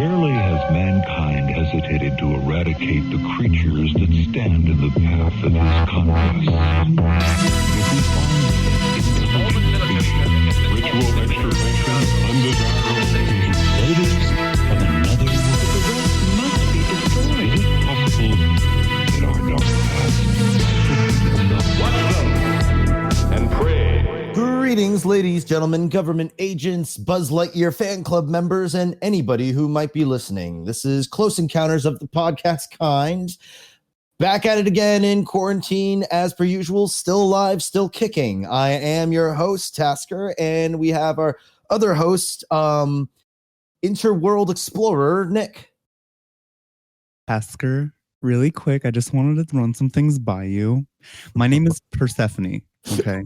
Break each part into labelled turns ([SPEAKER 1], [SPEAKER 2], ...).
[SPEAKER 1] Rarely has mankind hesitated to eradicate the creatures that stand in the path of his conquest. If we find ritual extirpation, undesirable natives of another world, the rest must be destroyed. Is it possible that our dark past watch them and pray?
[SPEAKER 2] Greetings, ladies, gentlemen, government agents, Buzz Lightyear fan club members, and anybody who might be listening. This is Close Encounters of the Podcast Kind. Back at it again in quarantine, as per usual, still alive, still kicking. I am your host, Tasker, and we have our other host, Interworld Explorer, Nick.
[SPEAKER 3] Tasker, really quick, I just wanted to run some things by you. My name is Persephone. Okay.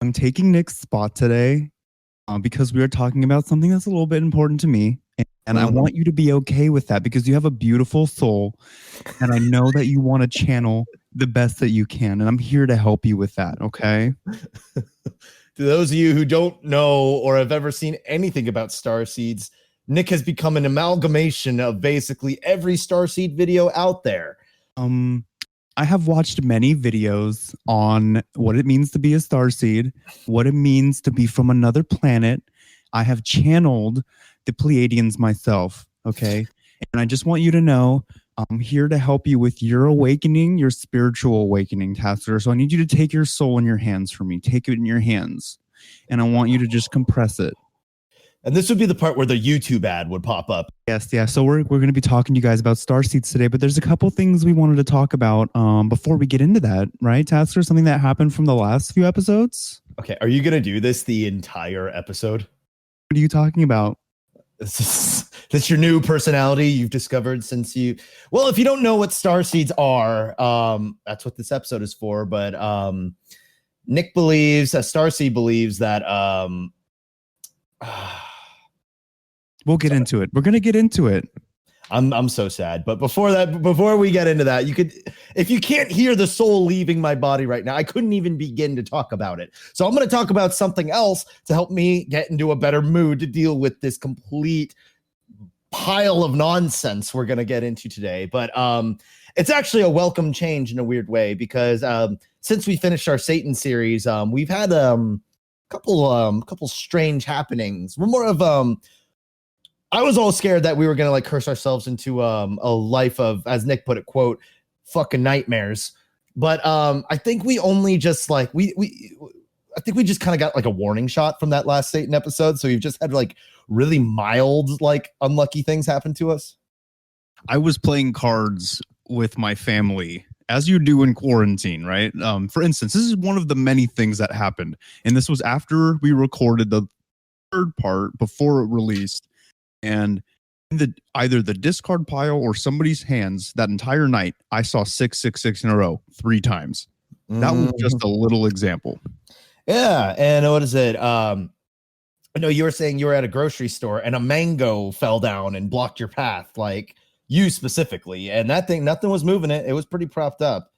[SPEAKER 3] I'm taking Nick's spot today because we are talking about something that's a little bit important to me. And I want you to be okay with that because you have a beautiful soul. And I know that you want to channel the best that you can. And I'm here to help you with that. Okay.
[SPEAKER 2] To those of you who don't know or have ever seen anything about Starseeds, Nick has become an amalgamation of basically every Starseed video out there.
[SPEAKER 3] I have watched many videos on what it means to be a starseed, what it means to be from another planet. I have channeled the Pleiadians myself, okay? And I just want you to know I'm here to help you with your awakening, your spiritual awakening, Tasker. So I need you to take your soul in your hands for me. Take it in your hands. And I want you to just compress it.
[SPEAKER 2] And this would be the part where the YouTube ad would pop up.
[SPEAKER 3] Yes, yeah. So we're going to be talking to you guys about Starseeds today, but there's a couple things we wanted to talk about before we get into that, right, Tasker? Something that happened from the last few episodes?
[SPEAKER 2] Okay, are you going to do this the entire episode?
[SPEAKER 3] What are you talking about?
[SPEAKER 2] This your new personality you've discovered since you... Well, if you don't know what Starseeds are, that's what this episode is for, but Nick believes, Starseed believes that...
[SPEAKER 3] We'll get into it. We're going to get into it.
[SPEAKER 2] I'm so sad. But before we get into that, you could, if you can't hear the soul leaving my body right now, I couldn't even begin to talk about it. So I'm going to talk about something else to help me get into a better mood to deal with this complete pile of nonsense we're going to get into today. But it's actually a welcome change in a weird way because since we finished our Satan series, we've had couple strange happenings. We're more of I was all scared that we were gonna like curse ourselves into a life of, as Nick put it, quote, fucking nightmares. But I think we only just like I think we just kind of got like a warning shot from that last Satan episode. So we've just had like really mild, like unlucky things happen to us.
[SPEAKER 3] I was playing cards with my family, as you do in quarantine, right? For instance, this is one of the many things that happened. And this was after we recorded the third part before it released. And in either the discard pile or somebody's hands that entire night, I saw 666 in a row 3 times. That was just a little example.
[SPEAKER 2] Yeah. And what is it? I know you were saying you were at a grocery store and a mango fell down and blocked your path. Like, you specifically, and that thing, nothing was moving it. It was pretty propped up.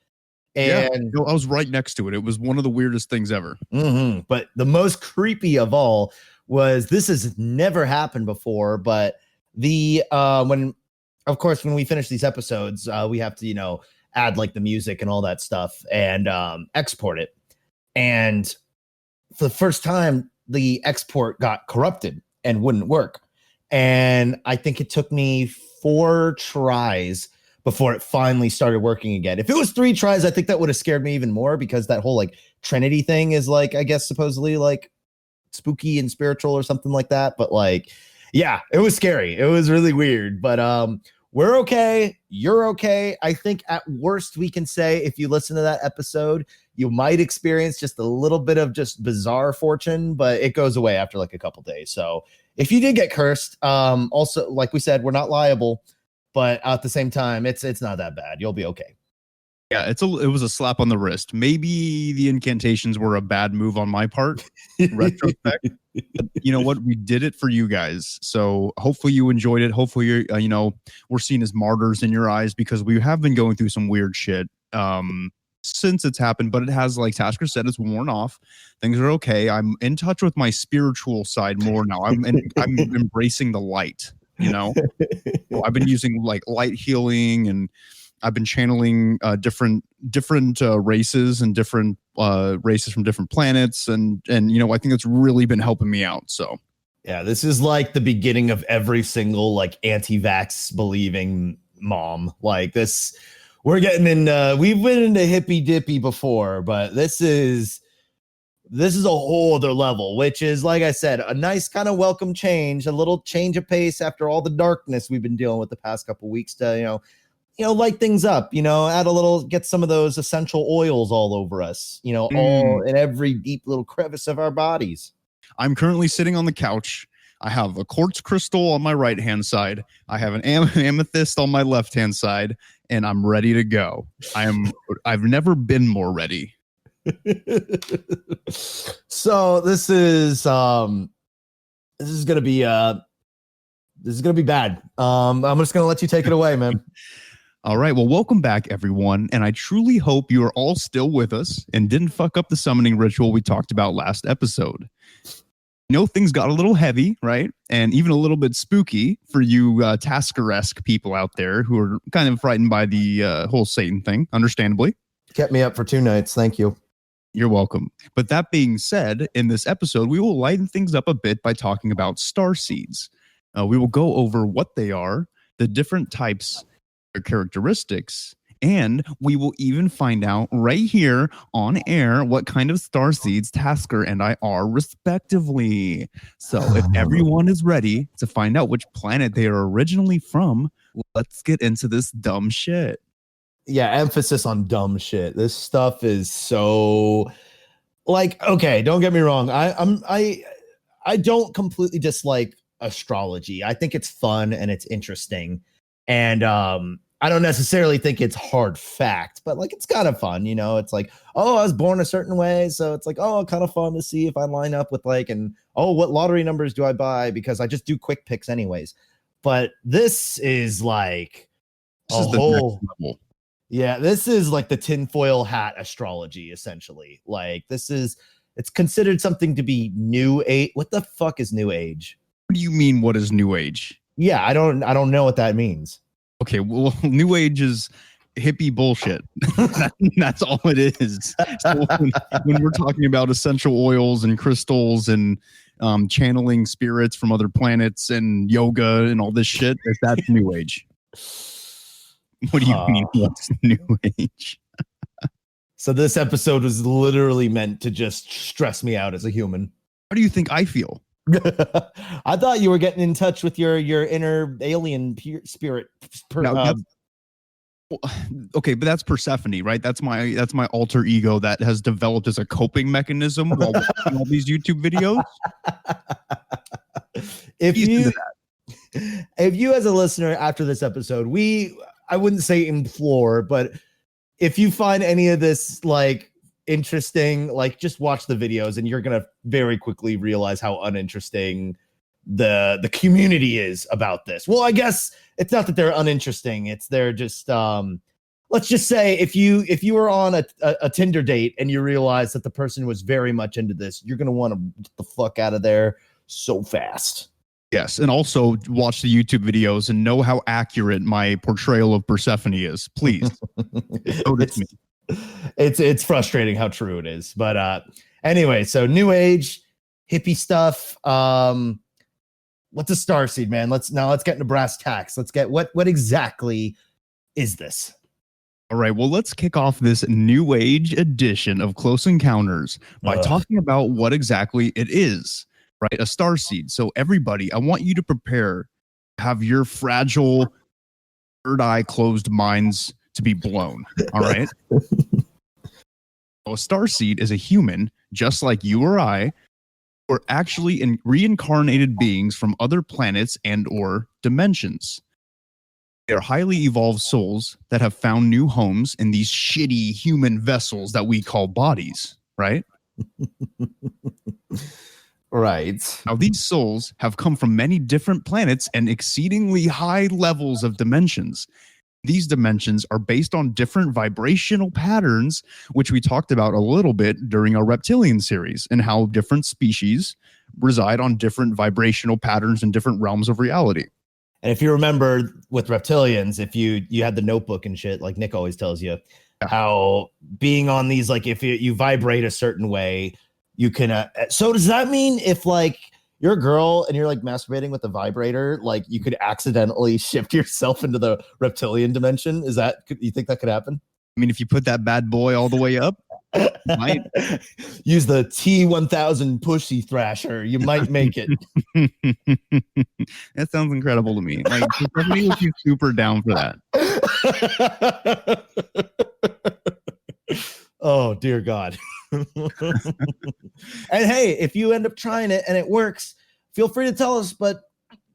[SPEAKER 2] And
[SPEAKER 3] I was right next to it. It was one of the weirdest things ever.
[SPEAKER 2] But the most creepy of all was, this has never happened before, but when we finish these episodes, we have to, add like the music and all that stuff and export it. And for the first time, the export got corrupted and wouldn't work. And I think it took me 4 tries before it finally started working again. If it was 3 tries, I think that would have scared me even more because that whole like Trinity thing is like, I guess, supposedly like spooky and spiritual or something like that. But like, yeah, it was scary. It was really weird, but we're okay. You're okay. I think at worst we can say if you listen to that episode, you might experience just a little bit of just bizarre fortune, but it goes away after like a couple days. So if you did get cursed, also, like we said, we're not liable, but at the same time, it's not that bad. You'll be okay.
[SPEAKER 3] Yeah, it was a slap on the wrist. Maybe the incantations were a bad move on my part. Retrospect. You know what? We did it for you guys. So hopefully you enjoyed it. Hopefully you're, we're seen as martyrs in your eyes because we have been going through some weird shit. since it's happened, but it has, like Tasker said, it's worn off. Things are okay. I'm in touch with my spiritual side more now. I'm embracing the light, you know. So I've been using like light healing, and I've been channeling different races and different races from different planets, and you know, I think it's really been helping me out. So
[SPEAKER 2] yeah, this is like the beginning of every single like anti-vax believing mom. Like this, we're getting in. We've been into hippy dippy before, but this is a whole other level, which is, like I said, a nice kind of welcome change, a little change of pace after all the darkness we've been dealing with the past couple of weeks to, you know, light things up, you know, add a little, get some of those essential oils all over us, you know, all in every deep little crevice of our bodies.
[SPEAKER 3] I'm currently sitting on the couch. I have a quartz crystal on my right-hand side. I have an amethyst on my left-hand side, and I'm ready to go. I've never been more ready.
[SPEAKER 2] So this is gonna be bad. I'm just gonna let you take it away, man.
[SPEAKER 3] All right. Well, welcome back, everyone. And I truly hope you are all still with us and didn't fuck up the summoning ritual we talked about last episode. You know, things got a little heavy, right? And even a little bit spooky for you Tasker-esque people out there who are kind of frightened by the whole Satan thing, understandably.
[SPEAKER 2] Kept me up for 2 nights. Thank you.
[SPEAKER 3] You're welcome. But that being said, in this episode, we will lighten things up a bit by talking about starseeds. We will go over what they are, the different types, their characteristics, and we will even find out right here on air what kind of starseeds Tasker and I are, respectively. So if everyone is ready to find out which planet they are originally from, let's get into this dumb shit.
[SPEAKER 2] Yeah, emphasis on dumb shit. This stuff is so, like, okay, don't get me wrong. I don't completely dislike astrology. I think it's fun and it's interesting. And I don't necessarily think it's hard fact, but like it's kind of fun, you know. It's like, oh, I was born a certain way, so it's like, oh, kind of fun to see if I line up with like, and oh, what lottery numbers do I buy, because I just do quick picks anyways. But this is like
[SPEAKER 3] this is the next level.
[SPEAKER 2] Yeah, this is like the tinfoil hat astrology, essentially. Like it's considered something to be new age. What the fuck is new age?
[SPEAKER 3] What do you mean? What is new age?
[SPEAKER 2] Yeah, I don't know what that means.
[SPEAKER 3] Okay, well, new age is hippie bullshit. That's all it is. So when we're talking about essential oils and crystals and channeling spirits from other planets and yoga and all this shit, that's new age. What do you mean? What's new age?
[SPEAKER 2] So this episode was literally meant to just stress me out as a human.
[SPEAKER 3] How do you think I feel?
[SPEAKER 2] I thought you were getting in touch with your inner alien spirit.
[SPEAKER 3] Okay, but that's Persephone, right? That's my alter ego that has developed as a coping mechanism while watching all these YouTube videos.
[SPEAKER 2] If you as a listener after this episode, I wouldn't say implore, but if you find any of this like interesting, like just watch the videos and you're gonna very quickly realize how uninteresting the community is about this. Well, I guess it's not that they're uninteresting, it's they're just let's just say if you were on a Tinder date and you realize that the person was very much into this, you're gonna want to get the fuck out of there so fast.
[SPEAKER 3] Yes, and also watch the YouTube videos and know how accurate my portrayal of Persephone is. Please, notice me.
[SPEAKER 2] It's frustrating how true it is. But anyway, so new age, hippie stuff. What's a starseed, man? Let's get into brass tacks. Let's get what exactly is this?
[SPEAKER 3] All right, well, let's kick off this new age edition of Close Encounters by talking about what exactly it is. Right, a starseed. So everybody, I want you to prepare, have your fragile, third eye closed minds to be blown. All right. So a starseed is a human, just like you or I, or actually reincarnated beings from other planets and or dimensions. They are highly evolved souls that have found new homes in these shitty human vessels that we call bodies. Right.
[SPEAKER 2] Right.
[SPEAKER 3] Now, these souls have come from many different planets and exceedingly high levels of dimensions. These dimensions are based on different vibrational patterns, which we talked about a little bit during our reptilian series, and how different species reside on different vibrational patterns in different realms of reality.
[SPEAKER 2] And if you remember with reptilians, if you had the notebook and shit, like Nick always tells you, how being on these, like if you vibrate a certain way, you can. So does that mean if like you're a girl and you're like masturbating with a vibrator, like you could accidentally shift yourself into the reptilian dimension? Is that, you think that could happen?
[SPEAKER 3] I mean, if you put that bad boy all the way up, might
[SPEAKER 2] use the T1000 pushy thrasher, you might make it.
[SPEAKER 3] That sounds incredible to me. Like, Stephanie would be super down for that.
[SPEAKER 2] Oh dear God. And hey, if you end up trying it and it works, feel free to tell us, but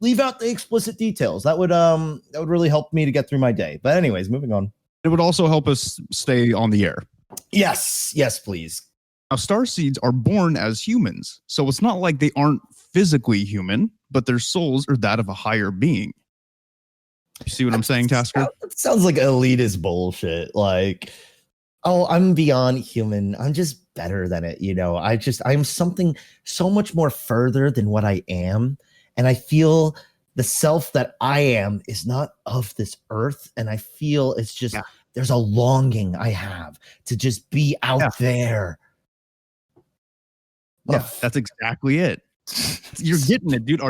[SPEAKER 2] leave out the explicit details. That would really help me to get through my day. But anyways, moving on.
[SPEAKER 3] It would also help us stay on the air.
[SPEAKER 2] Yes, please.
[SPEAKER 3] Now, starseeds are born as humans, so it's not like they aren't physically human, but their souls are that of a higher being. You see what I'm saying, Tasker?
[SPEAKER 2] It sounds like elitist bullshit. Like, oh, I'm beyond human. I'm just better than it. I'm something so much more further than what I am. And I feel the self that I am is not of this earth. And I feel it's just, there's a longing I have to just be out there.
[SPEAKER 3] Yeah, that's exactly it. You're getting it, dude.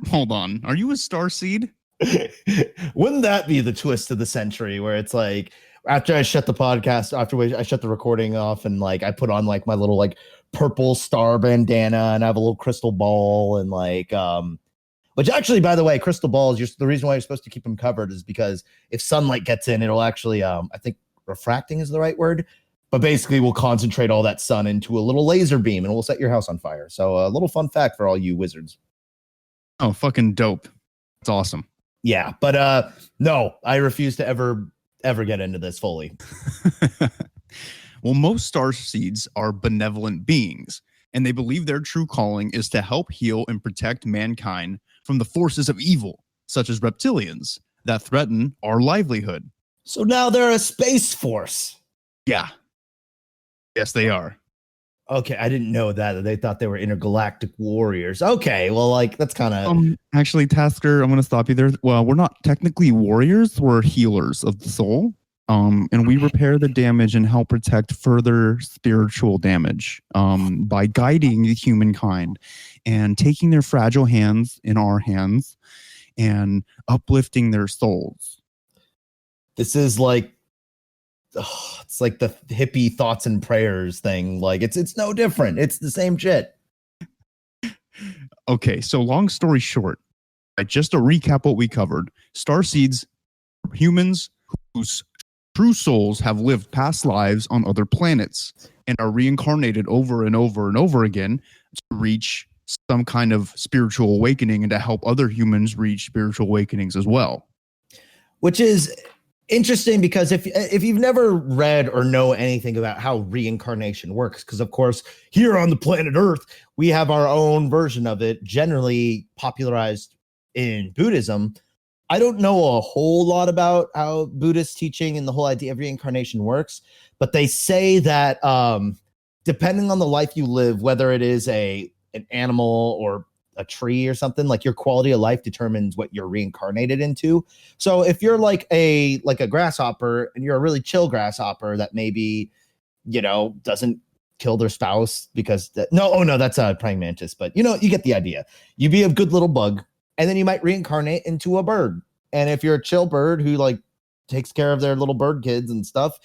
[SPEAKER 3] Hold on. Are you a starseed?
[SPEAKER 2] Wouldn't that be the twist of the century, where it's like, after I shut the podcast, after I shut the recording off, and like I put on like my little like purple star bandana, and I have a little crystal ball, and like which actually, by the way, crystal balls, just the reason why you're supposed to keep them covered is because if sunlight gets in, it'll actually I think refracting is the right word, but basically we'll concentrate all that sun into a little laser beam and we'll set your house on fire. So a little fun fact for all you wizards.
[SPEAKER 3] Oh, fucking dope. That's awesome.
[SPEAKER 2] Yeah, but no, I refuse to ever get into this fully.
[SPEAKER 3] Well, most starseeds are benevolent beings, and they believe their true calling is to help heal and protect mankind from the forces of evil, such as reptilians, that threaten our livelihood.
[SPEAKER 2] So now they're a space force.
[SPEAKER 3] Yeah. Yes, they are.
[SPEAKER 2] Okay, I didn't know that. They thought they were intergalactic warriors. Okay, well, like, that's kind of...
[SPEAKER 3] Actually, Tasker, I'm going to stop you there. Well, we're not technically warriors. We're healers of the soul. And we repair the damage and help protect further spiritual damage by guiding humankind and taking their fragile hands in our hands and uplifting their souls.
[SPEAKER 2] This is like... it's like the hippie thoughts and prayers thing. Like it's no different. It's the same shit.
[SPEAKER 3] Okay, so long story short, just to recap what we covered, starseeds are humans whose true souls have lived past lives on other planets and are reincarnated over and over and over again to reach some kind of spiritual awakening and to help other humans reach spiritual awakenings as well.
[SPEAKER 2] Which is interesting, because if you've never read or know anything about how reincarnation works, because of course here on the planet Earth we have our own version of it, generally popularized in Buddhism. I don't know a whole lot about how Buddhist teaching and the whole idea of reincarnation works, but they say that depending on the life you live, whether it is an animal or a tree or something, like your quality of life determines what you're reincarnated into. So if you're like a grasshopper and you're a really chill grasshopper that maybe, doesn't kill their spouse because that's a praying mantis, but you get the idea. You be a good little bug and then you might reincarnate into a bird. And if you're a chill bird who like takes care of their little bird kids and stuff,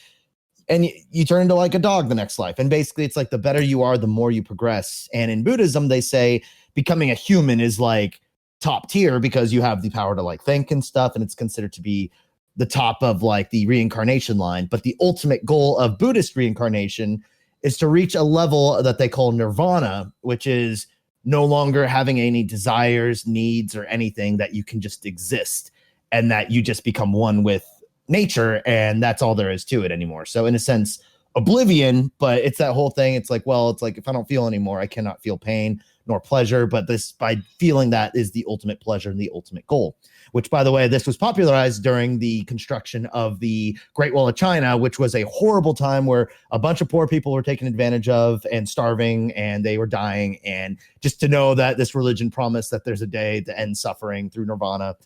[SPEAKER 2] and you turn into like a dog the next life. And basically it's like the better you are, the more you progress. And in Buddhism, they say becoming a human is like top tier because you have the power to like think and stuff. And it's considered to be the top of like the reincarnation line. But the ultimate goal of Buddhist reincarnation is to reach a level that they call nirvana, which is no longer having any desires, needs, or anything, that you can just exist and that you just become one with nature, and that's all there is to it anymore. So in a sense, oblivion, but it's that whole thing. It's like, well, it's like if I don't feel anymore, I cannot feel pain, nor pleasure, but this by feeling that is the ultimate pleasure and the ultimate goal. Which, by the way, this was popularized during the construction of the Great Wall of China, which was a horrible time where a bunch of poor people were taken advantage of and starving, and they were dying. And just to know that this religion promised that there's a day to end suffering through nirvana.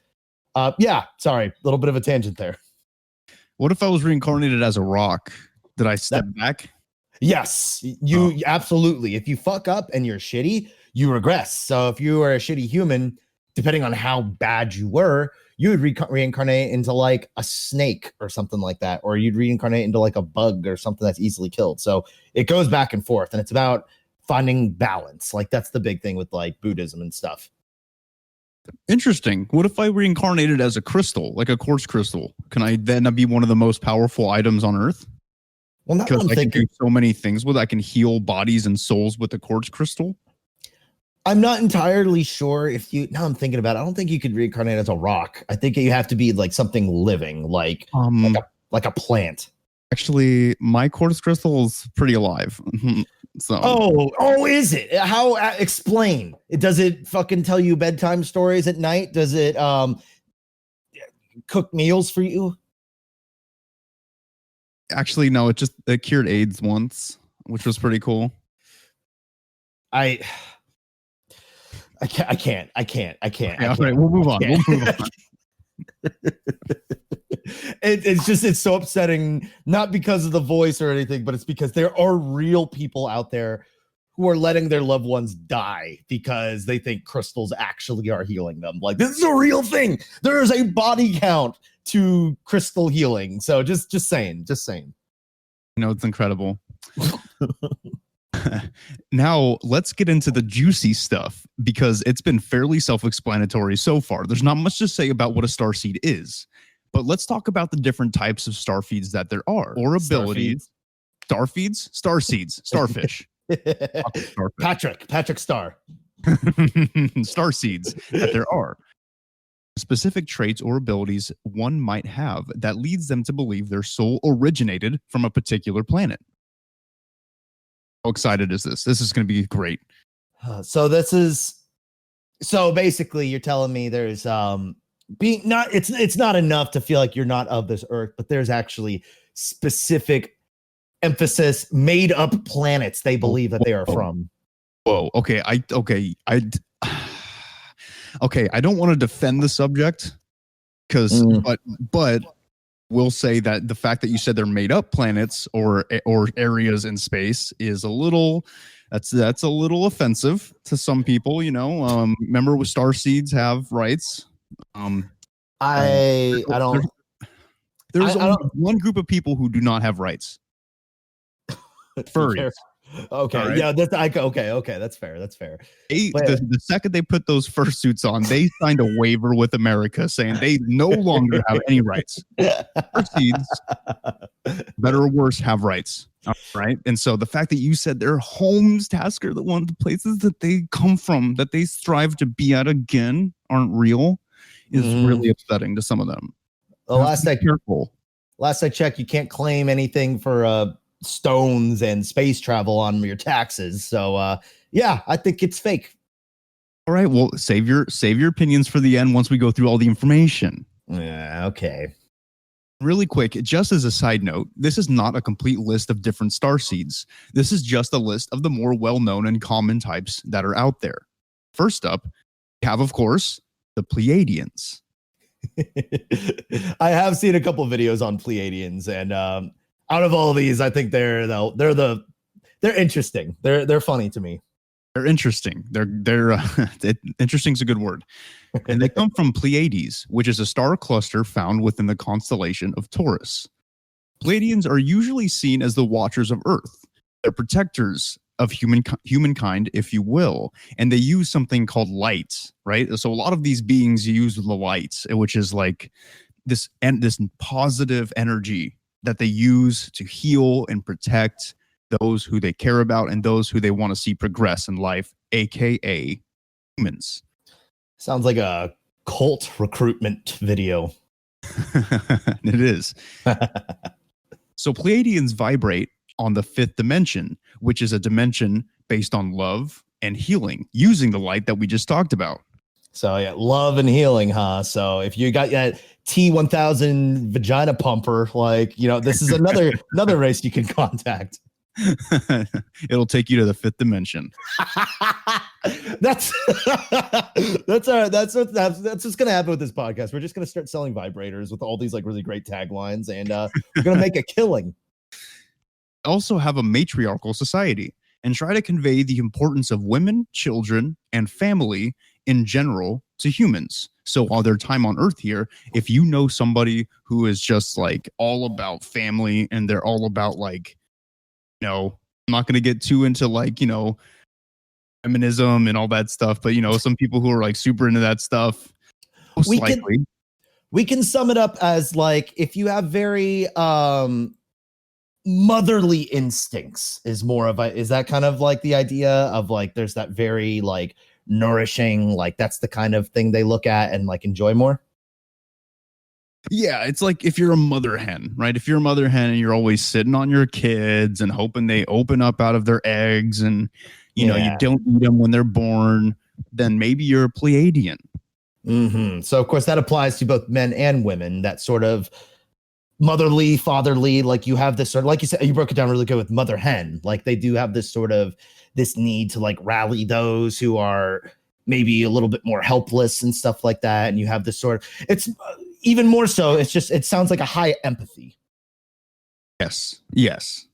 [SPEAKER 2] Yeah, sorry, a little bit of a tangent there.
[SPEAKER 3] What if I was reincarnated as a rock? Did I step back?
[SPEAKER 2] Yes, you absolutely. If you fuck up and you're shitty, you regress. So if you are a shitty human, depending on how bad you were, you would reincarnate into like a snake or something like that, or you'd reincarnate into like a bug or something that's easily killed. So it goes back and forth, and it's about finding balance. Like that's the big thing with like Buddhism and stuff.
[SPEAKER 3] Interesting. What if I reincarnated as a crystal, like a quartz crystal? Can I then be one of the most powerful items on Earth?
[SPEAKER 2] Well,
[SPEAKER 3] because I can do so many things with it. I can heal bodies and souls with the quartz crystal.
[SPEAKER 2] I'm not entirely sure if you. Now I'm thinking about it. I don't think you could reincarnate as a rock. I think you have to be like something living, like a plant.
[SPEAKER 3] Actually, my quartz crystal is pretty alive. So.
[SPEAKER 2] Oh, is it? How? Explain. Does it fucking tell you bedtime stories at night? Does it cook meals for you?
[SPEAKER 3] Actually, no. It cured AIDS once, which was pretty cool.
[SPEAKER 2] I can't. Okay,
[SPEAKER 3] all right, we'll move on.
[SPEAKER 2] It's so upsetting, not because of the voice or anything, but it's because there are real people out there who are letting their loved ones die because they think crystals actually are healing them. Like, this is a real thing. There is a body count to crystal healing. So just saying.
[SPEAKER 3] It's incredible. Now let's get into the juicy stuff, because it's been fairly self-explanatory so far. There's not much to say about what a starseed is, but let's talk about the different types of starfeeds that there are, or abilities. Starseeds, starfish.
[SPEAKER 2] Patrick Star.
[SPEAKER 3] Starseeds that there are. Specific traits or abilities one might have that leads them to believe their soul originated from a particular planet. How excited is this? This is going to be great.
[SPEAKER 2] So basically you're telling me there's it's not enough to feel like you're not of this earth, but there's actually specific emphasis, made up planets they believe that they are from.
[SPEAKER 3] Whoa. Okay. I don't want to defend the subject but we'll say that the fact that you said they're made up planets or areas in space is a little offensive to some people. Remember, with starseeds have rights. There's only one group of people who do not have rights. Furries.
[SPEAKER 2] Okay, right. Yeah, okay, that's fair.
[SPEAKER 3] The second they put those fursuits on, they signed a waiver with America saying they no longer have any rights. Starseeds, better or worse, have rights. Right? And so the fact that you said their homes, Tasker, the places that they come from, that they strive to be at again, aren't real, is really upsetting to some of them.
[SPEAKER 2] Well, last I checked, you can't claim anything for stones and space travel on your taxes. So yeah, I think it's fake.
[SPEAKER 3] All right, well, save your opinions for the end once we go through all the information.
[SPEAKER 2] Yeah, okay.
[SPEAKER 3] Really quick, just as a side note, this is not a complete list of different starseeds. This is just a list of the more well-known and common types that are out there. First up, we have, of course, the Pleiadians.
[SPEAKER 2] I have seen a couple of videos on Pleiadians, and out of all these, I think they're interesting. They're funny to me.
[SPEAKER 3] They're interesting. Interesting is a good word. And they come from Pleiades, which is a star cluster found within the constellation of Taurus. Pleiadians are usually seen as the watchers of Earth. They're protectors of humankind, if you will, and they use something called light, right? So a lot of these beings use the light, which is like this positive energy that they use to heal and protect those who they care about and those who they want to see progress in life, aka humans.
[SPEAKER 2] Sounds like a cult recruitment video.
[SPEAKER 3] It is. So Pleiadians vibrate on the fifth dimension, which is a dimension based on love, and healing using the light that we just talked about.
[SPEAKER 2] So yeah, love and healing, huh? So if you got that T1000 vagina pumper, like, this is another race you can contact.
[SPEAKER 3] It'll take you to the 5th dimension.
[SPEAKER 2] that's what's gonna happen with this podcast. We're just gonna start selling vibrators with all these like really great taglines, and we're gonna make a killing.
[SPEAKER 3] Also have a matriarchal society and try to convey the importance of women, children, and family in general to humans. So while their time on Earth here, if you know somebody who is just like all about family and they're all about like, I'm not going to get too into like, feminism and all that stuff, but some people who are like super into that stuff,
[SPEAKER 2] we can sum it up as like, if you have very motherly instincts is that kind of like the idea of like, there's that very like nourishing, like that's the kind of thing they look at and like enjoy more.
[SPEAKER 3] Yeah, it's like if you're a mother hen, right? If you're a mother hen and you're always sitting on your kids and hoping they open up out of their eggs and you don't eat them when they're born, then maybe you're a Pleiadian.
[SPEAKER 2] Mm-hmm. So of course that applies to both men and women, that sort of motherly, fatherly, like you have this sort of, like you said, you broke it down really good with mother hen. Like they do have this sort of this need to like rally those who are maybe a little bit more helpless and stuff like that. And you have this sort of, it's even more so, it sounds like a high empathy.
[SPEAKER 3] Yes.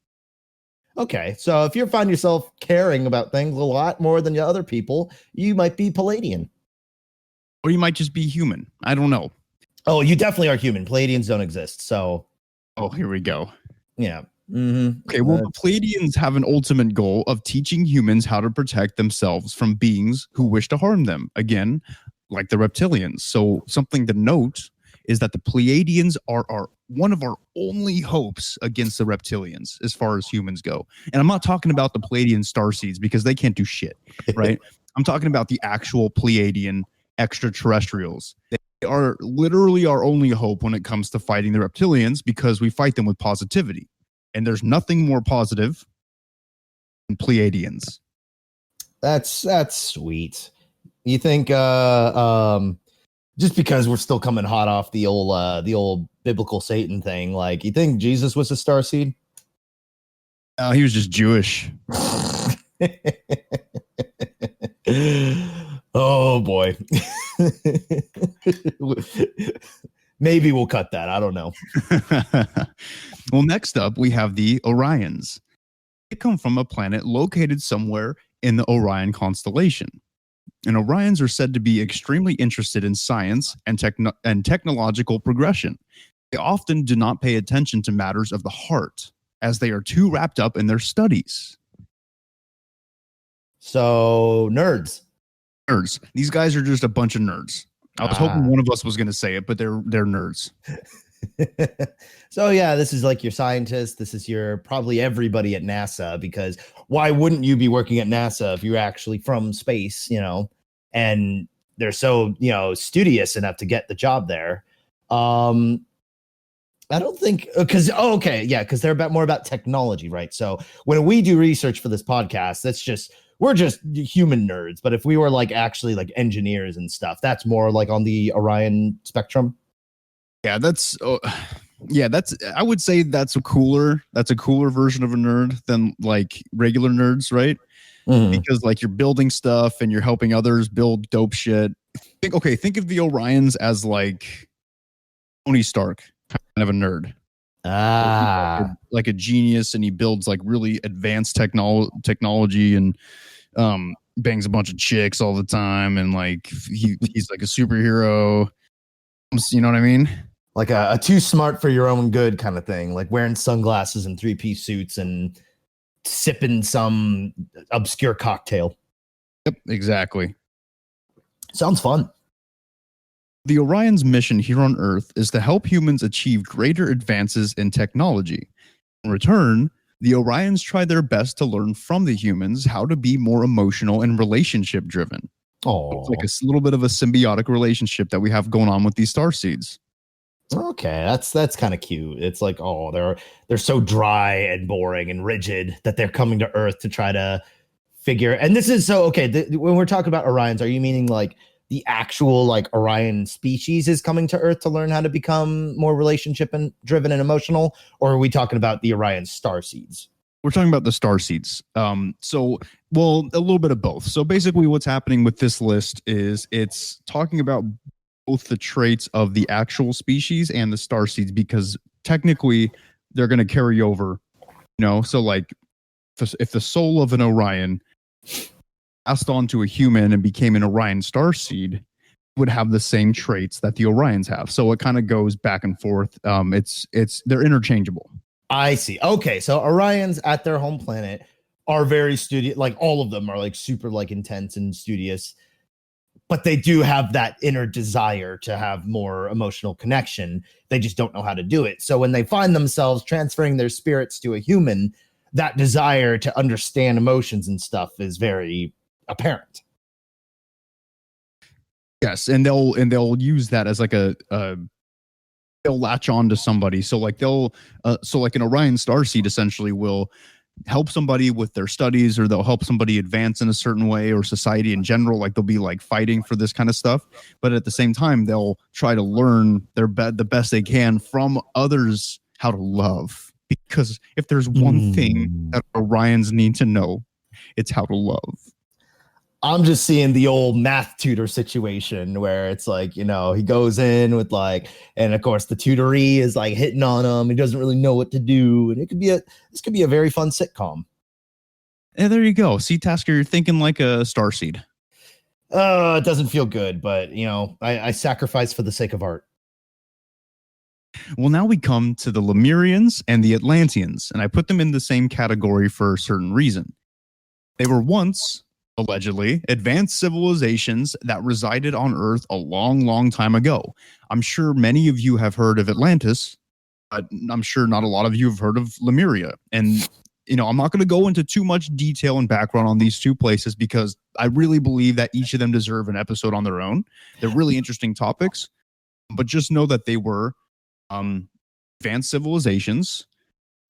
[SPEAKER 2] Okay. So if you find yourself caring about things a lot more than the other people, you might be Palladian.
[SPEAKER 3] Or you might just be human. I don't know.
[SPEAKER 2] Oh, you definitely are human. Palladians don't exist. So.
[SPEAKER 3] Oh, here we go.
[SPEAKER 2] Yeah. Mm-hmm.
[SPEAKER 3] Okay, well, the Pleiadians have an ultimate goal of teaching humans how to protect themselves from beings who wish to harm them. Again, like the reptilians. So something to note is that the Pleiadians are one of our only hopes against the reptilians as far as humans go. And I'm not talking about the Pleiadian Starseeds because they can't do shit, right? I'm talking about the actual Pleiadian extraterrestrials. They are literally our only hope when it comes to fighting the reptilians because we fight them with positivity. And there's nothing more positive than Pleiadians.
[SPEAKER 2] That's sweet. You think just because we're still coming hot off the old biblical Satan thing, like you think Jesus was a starseed?
[SPEAKER 3] He was just Jewish.
[SPEAKER 2] Oh boy. Maybe we'll cut that. I don't know.
[SPEAKER 3] Well, next up, we have the Orions. They come from a planet located somewhere in the Orion constellation. And Orions are said to be extremely interested in science and technological progression. They often do not pay attention to matters of the heart, as they are too wrapped up in their studies. So, nerds. These guys are just a bunch of nerds. I was hoping one of us was going to say it, but they're nerds.
[SPEAKER 2] So yeah, this is like your scientist. This is your probably everybody at NASA, because why wouldn't you be working at NASA if you're actually from space, and they're so, studious enough to get the job there. I don't think because they're more about technology, right? So when we do research for this podcast, we're just human nerds. But if we were like actually like engineers and stuff, that's more like on the Orion spectrum.
[SPEAKER 3] Yeah, I would say that's a cooler version of a nerd than like regular nerds, right? Mm-hmm. Because like you're building stuff and you're helping others build dope shit. Think of the Orions as like Tony Stark, kind of a nerd. Like a genius, and he builds like really advanced technology and bangs a bunch of chicks all the time, and like he's like a superhero. You know what I mean? Like
[SPEAKER 2] a too smart for your own good kind of thing, like wearing sunglasses and 3-piece suits and sipping some obscure cocktail.
[SPEAKER 3] Yep, exactly.
[SPEAKER 2] Sounds fun.
[SPEAKER 3] The Orion's mission here on Earth is to help humans achieve greater advances in technology. In return, the Orions try their best to learn from the humans how to be more emotional and relationship driven. Oh, it's like a little bit of a symbiotic relationship that we have going on with these starseeds.
[SPEAKER 2] Okay, that's kind of cute. It's like, they're so dry and boring and rigid that they're coming to Earth to try to figure. And this is so okay. When we're talking about Orions, are you meaning like the actual like Orion species is coming to Earth to learn how to become more relationship and driven and emotional, or are we talking about the Orion starseeds?
[SPEAKER 3] We're talking about the starseeds. Well, a little bit of both. So basically, what's happening with this list is it's talking about both the traits of the actual species and the starseeds, because technically they're going to carry over. So like if the soul of an Orion passed on to a human and became an Orion starseed, would have the same traits that the Orions have. So it kind of goes back and forth. They're interchangeable.
[SPEAKER 2] I see. Okay, so Orions at their home planet are very studious. Like all of them are like super like intense and studious, but they do have that inner desire to have more emotional connection. They just don't know how to do it. So when they find themselves transferring their spirits to a human, that desire to understand emotions and stuff is very apparent.
[SPEAKER 3] Yes, and they'll use that as like they'll latch on to somebody. So like an Orion starseed essentially will help somebody with their studies, or they'll help somebody advance in a certain way, or society in general. Like they'll be like fighting for this kind of stuff, but at the same time they'll try to learn the best they can from others how to love. Because if there's one thing that Orions need to know, it's how to love.
[SPEAKER 2] I'm just seeing the old math tutor situation where it's like, he goes in with like, and of course the tutoree is like hitting on him. He doesn't really know what to do. And this could be a very fun sitcom.
[SPEAKER 3] And there you go. See, Tasker, you're thinking like a starseed.
[SPEAKER 2] It doesn't feel good, but I sacrifice for the sake of art.
[SPEAKER 3] Well, now we come to the Lemurians and the Atlanteans, and I put them in the same category for a certain reason. They were once, allegedly, advanced civilizations that resided on Earth a long, long time ago. I'm sure many of you have heard of Atlantis, but I'm sure not a lot of you have heard of Lemuria. And, I'm not going to go into too much detail and background on these two places because I really believe that each of them deserve an episode on their own. They're really interesting topics, but just know that they were advanced civilizations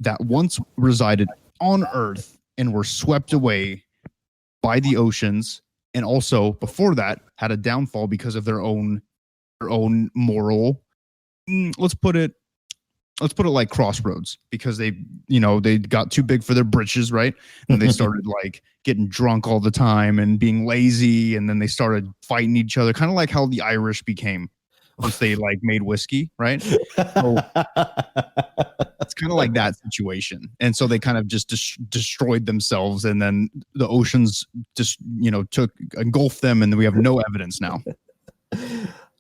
[SPEAKER 3] that once resided on Earth and were swept away by the oceans, and also before that had a downfall because of their own moral. Let's put it like Crossroads, because they got too big for their britches, right? And they started like getting drunk all the time and being lazy, and then they started fighting each other, kind of like how the Irish became once they like made whiskey, right? So it's kind of like that situation. And so they kind of just destroyed themselves, and then the oceans just engulfed them, and we have no evidence now.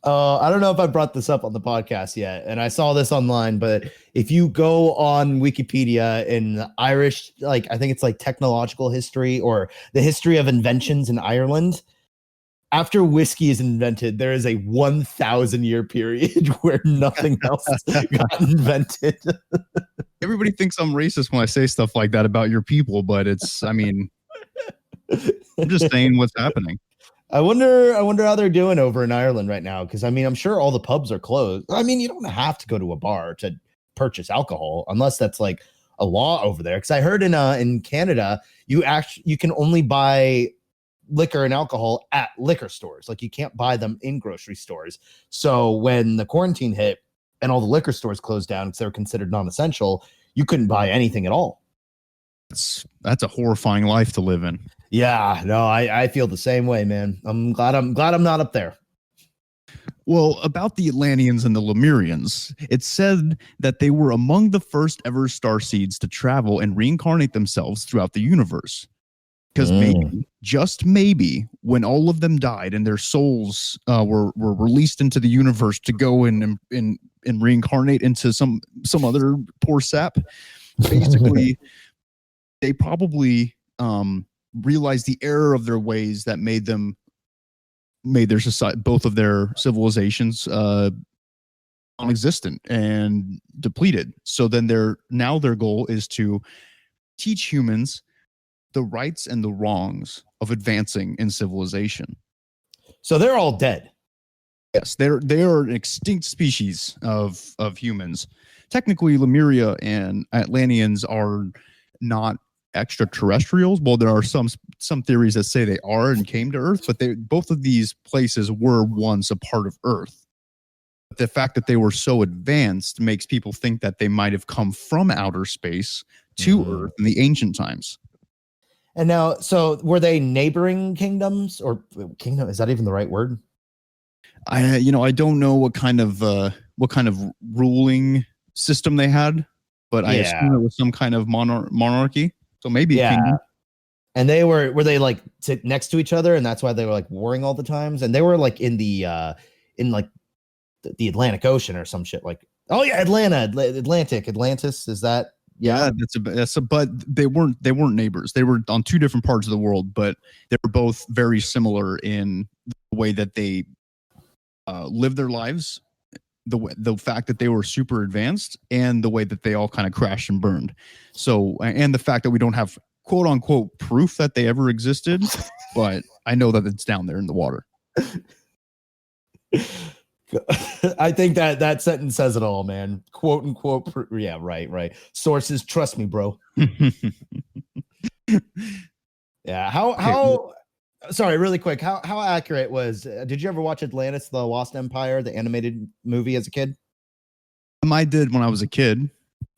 [SPEAKER 2] I don't know if I brought this up on the podcast yet, and I saw this online, but if you go on Wikipedia in Irish, like I think it's like technological history or the history of inventions in Ireland, after whiskey is invented, there is a 1,000-year period where nothing else got invented.
[SPEAKER 3] Everybody thinks I'm racist when I say stuff like that about your people, but I'm just saying what's happening.
[SPEAKER 2] I wonder how they're doing over in Ireland right now, because I'm sure all the pubs are closed. You don't have to go to a bar to purchase alcohol unless that's like a law over there. Because I heard in Canada, you can only buy liquor and alcohol at liquor stores. Like you can't buy them in grocery stores. So when the quarantine hit and all the liquor stores closed down because they were considered non-essential, you couldn't buy anything at all.
[SPEAKER 3] That's a horrifying life to live in.
[SPEAKER 2] Yeah, no, I feel the same way, man. I'm glad I'm not up there.
[SPEAKER 3] Well, about the Atlanteans and the Lemurians, it said that they were among the first ever starseeds to travel and reincarnate themselves throughout the universe. Because maybe, just maybe, when all of them died and their souls were released into the universe to go and reincarnate into some other poor sap, basically, they probably realized the error of their ways that made their society, both of their civilizations, non-existent and depleted. So then their goal is to teach humans the rights and the wrongs of advancing in civilization.
[SPEAKER 2] So they're all dead.
[SPEAKER 3] Yes, they are an extinct species of humans. Technically, Lemuria and Atlanteans are not extraterrestrials. Well, there are some theories that say they are and came to Earth, but both of these places were once a part of Earth. The fact that they were so advanced makes people think that they might have come from outer space to Earth in the ancient times.
[SPEAKER 2] And now, so were they neighboring kingdoms, or kingdom? Is that even the right word?
[SPEAKER 3] I don't know what kind of ruling system they had, but I assume it was some kind of monarchy. So maybe a kingdom.
[SPEAKER 2] And they were they like next to each other, and that's why they were like warring all the times. And they were like in the Atlantic Ocean or some shit. Like, oh yeah, Atlantis. Is that? Yeah,
[SPEAKER 3] but they weren't neighbors. They were on two different parts of the world, but they were both very similar in the way that they lived their lives, the fact that they were super advanced, and the way that they all kind of crashed and burned. So, and the fact that we don't have quote unquote proof that they ever existed, but I know that it's down there in the water.
[SPEAKER 2] I think that sentence says it all, man. Quote unquote. Yeah, right. Sources, trust me, bro. Yeah. How? Sorry, really quick. How accurate was? Did you ever watch Atlantis: The Lost Empire, the animated movie, as a kid?
[SPEAKER 3] I did when I was a kid.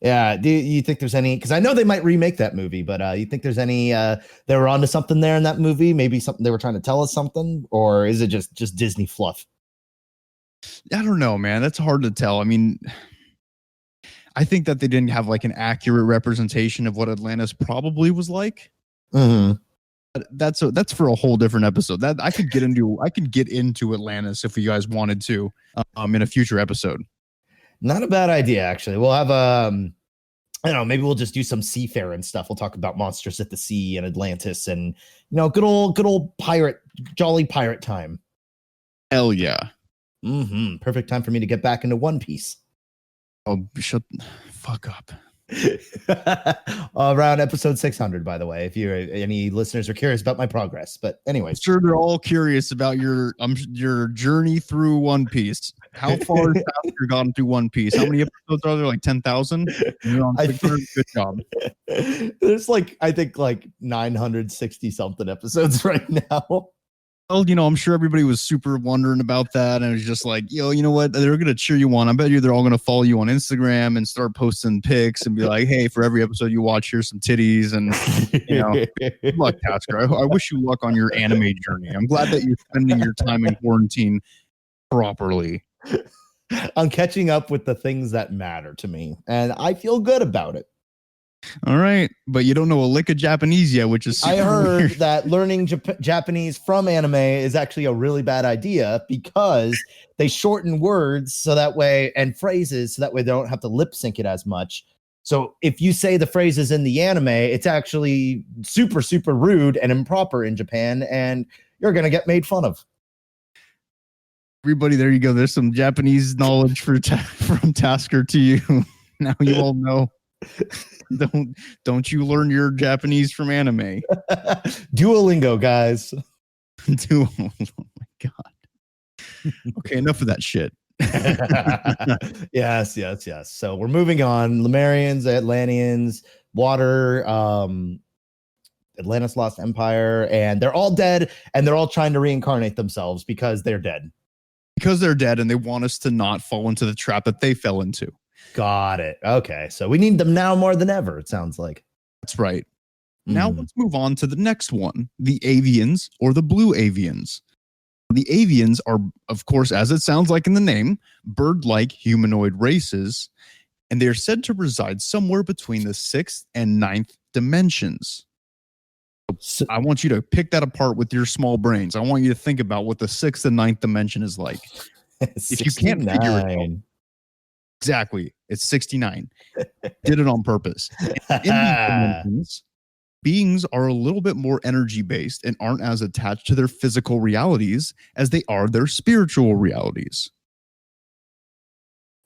[SPEAKER 2] Yeah. Do you think there's any? Because I know they might remake that movie, but you think there's any? They were onto something there in that movie. Maybe something they were trying to tell us something, or is it just Disney fluff?
[SPEAKER 3] I don't know, man. That's hard to tell. I mean, I think that they didn't have like an accurate representation of what Atlantis probably was like.
[SPEAKER 2] Mm-hmm.
[SPEAKER 3] That's for a whole different episode. That I could get into Atlantis if you guys wanted to, in a future episode.
[SPEAKER 2] Not a bad idea, actually. We'll have I don't know, maybe we'll just do some seafaring stuff. We'll talk about monsters at the sea and Atlantis, and good old jolly pirate time.
[SPEAKER 3] Hell yeah.
[SPEAKER 2] Perfect time for me to get back into One Piece.
[SPEAKER 3] Oh, shut the fuck up.
[SPEAKER 2] Around episode 600, by the way, if any listeners are curious about my progress. But anyways,
[SPEAKER 3] I'm sure they're all curious about your journey through One Piece. How far has Tasker gotten through One Piece? How many episodes are there? Like 10,000? You're on 600. Good job.
[SPEAKER 2] There's I think 960 something episodes right now.
[SPEAKER 3] Well, I'm sure everybody was super wondering about that, and it was just like, you know what? They're gonna cheer you on. I bet you they're all gonna follow you on Instagram and start posting pics and be like, "Hey, for every episode you watch, here's some titties." And good luck, Tasker. I wish you luck on your anime journey. I'm glad that you're spending your time in quarantine properly.
[SPEAKER 2] I'm catching up with the things that matter to me, and I feel good about it.
[SPEAKER 3] All right, but you don't know a lick of Japanese yet, which is super
[SPEAKER 2] I heard
[SPEAKER 3] weird.
[SPEAKER 2] that learning Japanese from anime is actually a really bad idea because they shorten words so that way, and phrases so that way they don't have to lip sync it as much. So if you say the phrases in the anime, it's actually super, super rude and improper in Japan, and you're going to get made fun of.
[SPEAKER 3] Everybody, there you go. There's some Japanese knowledge from Tasker to you. Now you all know. Don't you learn your Japanese from anime?
[SPEAKER 2] Duolingo, guys.
[SPEAKER 3] Oh my god. Okay, enough of that shit.
[SPEAKER 2] Yes. So we're moving on. Lemurians, Atlanteans, water, Atlantis Lost Empire, and they're all dead, and they're all trying to reincarnate themselves because they're dead.
[SPEAKER 3] Because they're dead, and they want us to not fall into the trap that they fell into.
[SPEAKER 2] Got it. Okay, so we need them now more than ever, it sounds like.
[SPEAKER 3] That's right. Now let's move on to the next one, the avians or the blue avians. The avians are, of course, as it sounds like in the name, bird-like humanoid races, and they are said to reside somewhere between the 6th and 9th dimensions. So I want you to pick that apart with your small brains. I want you to think about what the 6th and 9th dimension is like. If you can't figure it out, exactly, it's 69. Did it on purpose. In these dimensions, beings are a little bit more energy based and aren't as attached to their physical realities as they are their spiritual realities.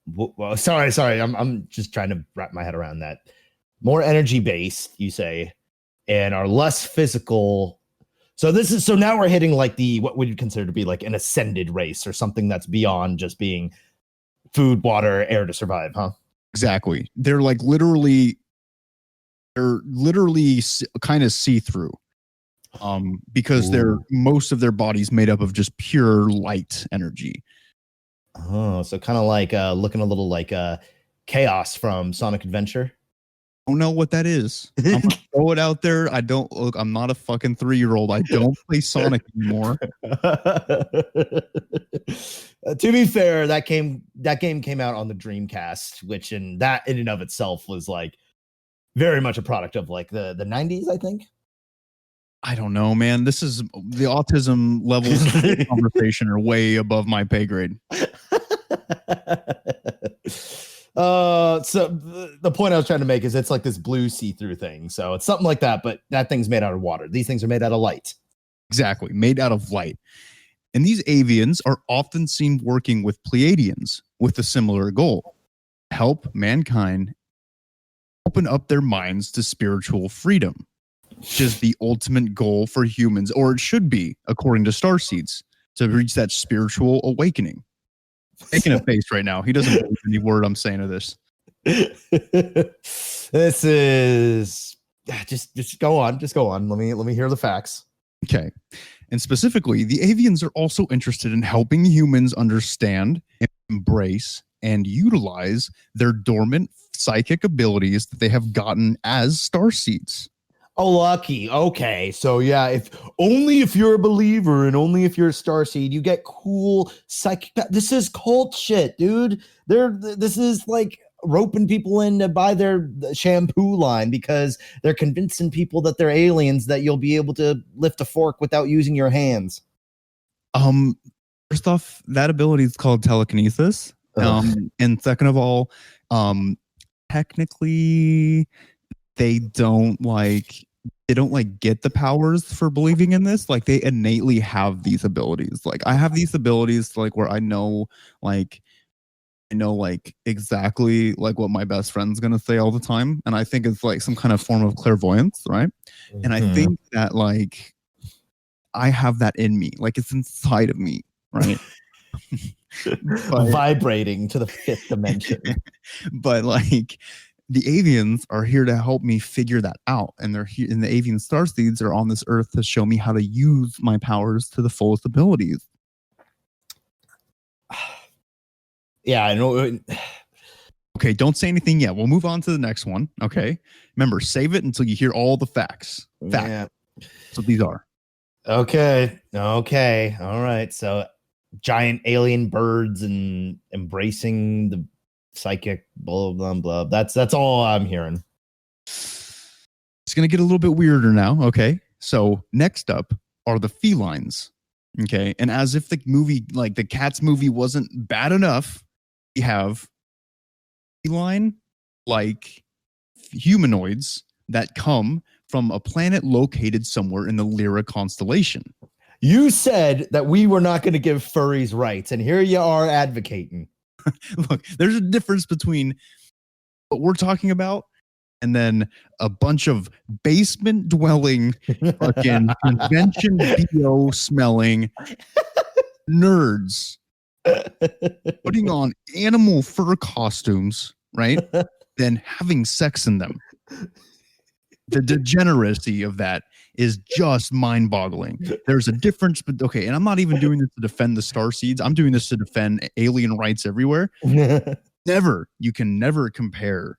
[SPEAKER 2] Well, sorry. I'm just trying to wrap my head around that. More energy based, you say, and are less physical. So now we're hitting like what would you consider to be like an ascended race or something that's beyond just being food, water, air to survive, huh?
[SPEAKER 3] Exactly. They're like literally they're literally kind of see-through. Because most of their body's made up of just pure light energy.
[SPEAKER 2] Oh, so kind of like looking a little like Chaos from Sonic Adventure.
[SPEAKER 3] I don't know what that is. I'm gonna throw it out there. I'm not a fucking 3-year-old. I don't play Sonic anymore.
[SPEAKER 2] To be fair, that game came out on the Dreamcast, which in and of itself was like very much a product of like the 90s, I think.
[SPEAKER 3] I don't know, man. This is the autism levels of the conversation are way above my pay grade.
[SPEAKER 2] So the point I was trying to make is it's like this blue see-through thing. So it's something like that, but that thing's made out of water. These things are made out of light.
[SPEAKER 3] Exactly, made out of light. And these avians are often seen working with Pleiadians with a similar goal: help mankind open up their minds to spiritual freedom, which is the ultimate goal for humans, or it should be, according to Starseeds, to reach that spiritual awakening. Making a face right now. He doesn't believe any word I'm saying to this.
[SPEAKER 2] This is just go on. Just go on. Let me hear the facts.
[SPEAKER 3] Okay. And specifically, the avians are also interested in helping humans understand, embrace, and utilize their dormant psychic abilities that they have gotten as starseeds.
[SPEAKER 2] Oh, lucky. Okay. So yeah, if you're a believer and only if you're a starseed, you get cool psychic. This is cult shit, dude. This is like roping people in to buy their shampoo line because they're convincing people that they're aliens, that you'll be able to lift a fork without using your hands.
[SPEAKER 3] First off, that ability is called telekinesis. And second of all, technically they don't get the powers for believing in this. Like, they innately have these abilities. Like, I have these abilities like where I know exactly like what my best friend's gonna say all the time, and I think it's like some kind of form of clairvoyance, right? Mm-hmm. And I think that like I have that in me, like it's inside of me, right?
[SPEAKER 2] Vibrating to the 5th dimension.
[SPEAKER 3] But like, the avians are here to help me figure that out, and they're here, and the avian starseeds are on this earth to show me how to use my powers to the fullest abilities.
[SPEAKER 2] Yeah, I know.
[SPEAKER 3] Okay, don't say anything yet. We'll move on to the next one. Okay, remember, save it until you hear all the facts. Yeah. So these are.
[SPEAKER 2] Okay. All right. So giant alien birds and embracing the psychic blah blah blah. That's all I'm hearing.
[SPEAKER 3] It's gonna get a little bit weirder now. Okay, so next up are the felines. Okay, and as if the movie, like the Cats movie, wasn't bad enough, we have feline like humanoids that come from a planet located somewhere in the Lyra constellation.
[SPEAKER 2] You said that we were not going to give furries rights, and here you are advocating.
[SPEAKER 3] Look, there's a difference between what we're talking about and then a bunch of basement dwelling, fucking convention BO smelling nerds putting on animal fur costumes, right? Then having sex in them. The degeneracy of that is just mind-boggling. There's a difference, but okay, and I'm not even doing this to defend the Starseeds. I'm doing this to defend alien rights everywhere. You can never compare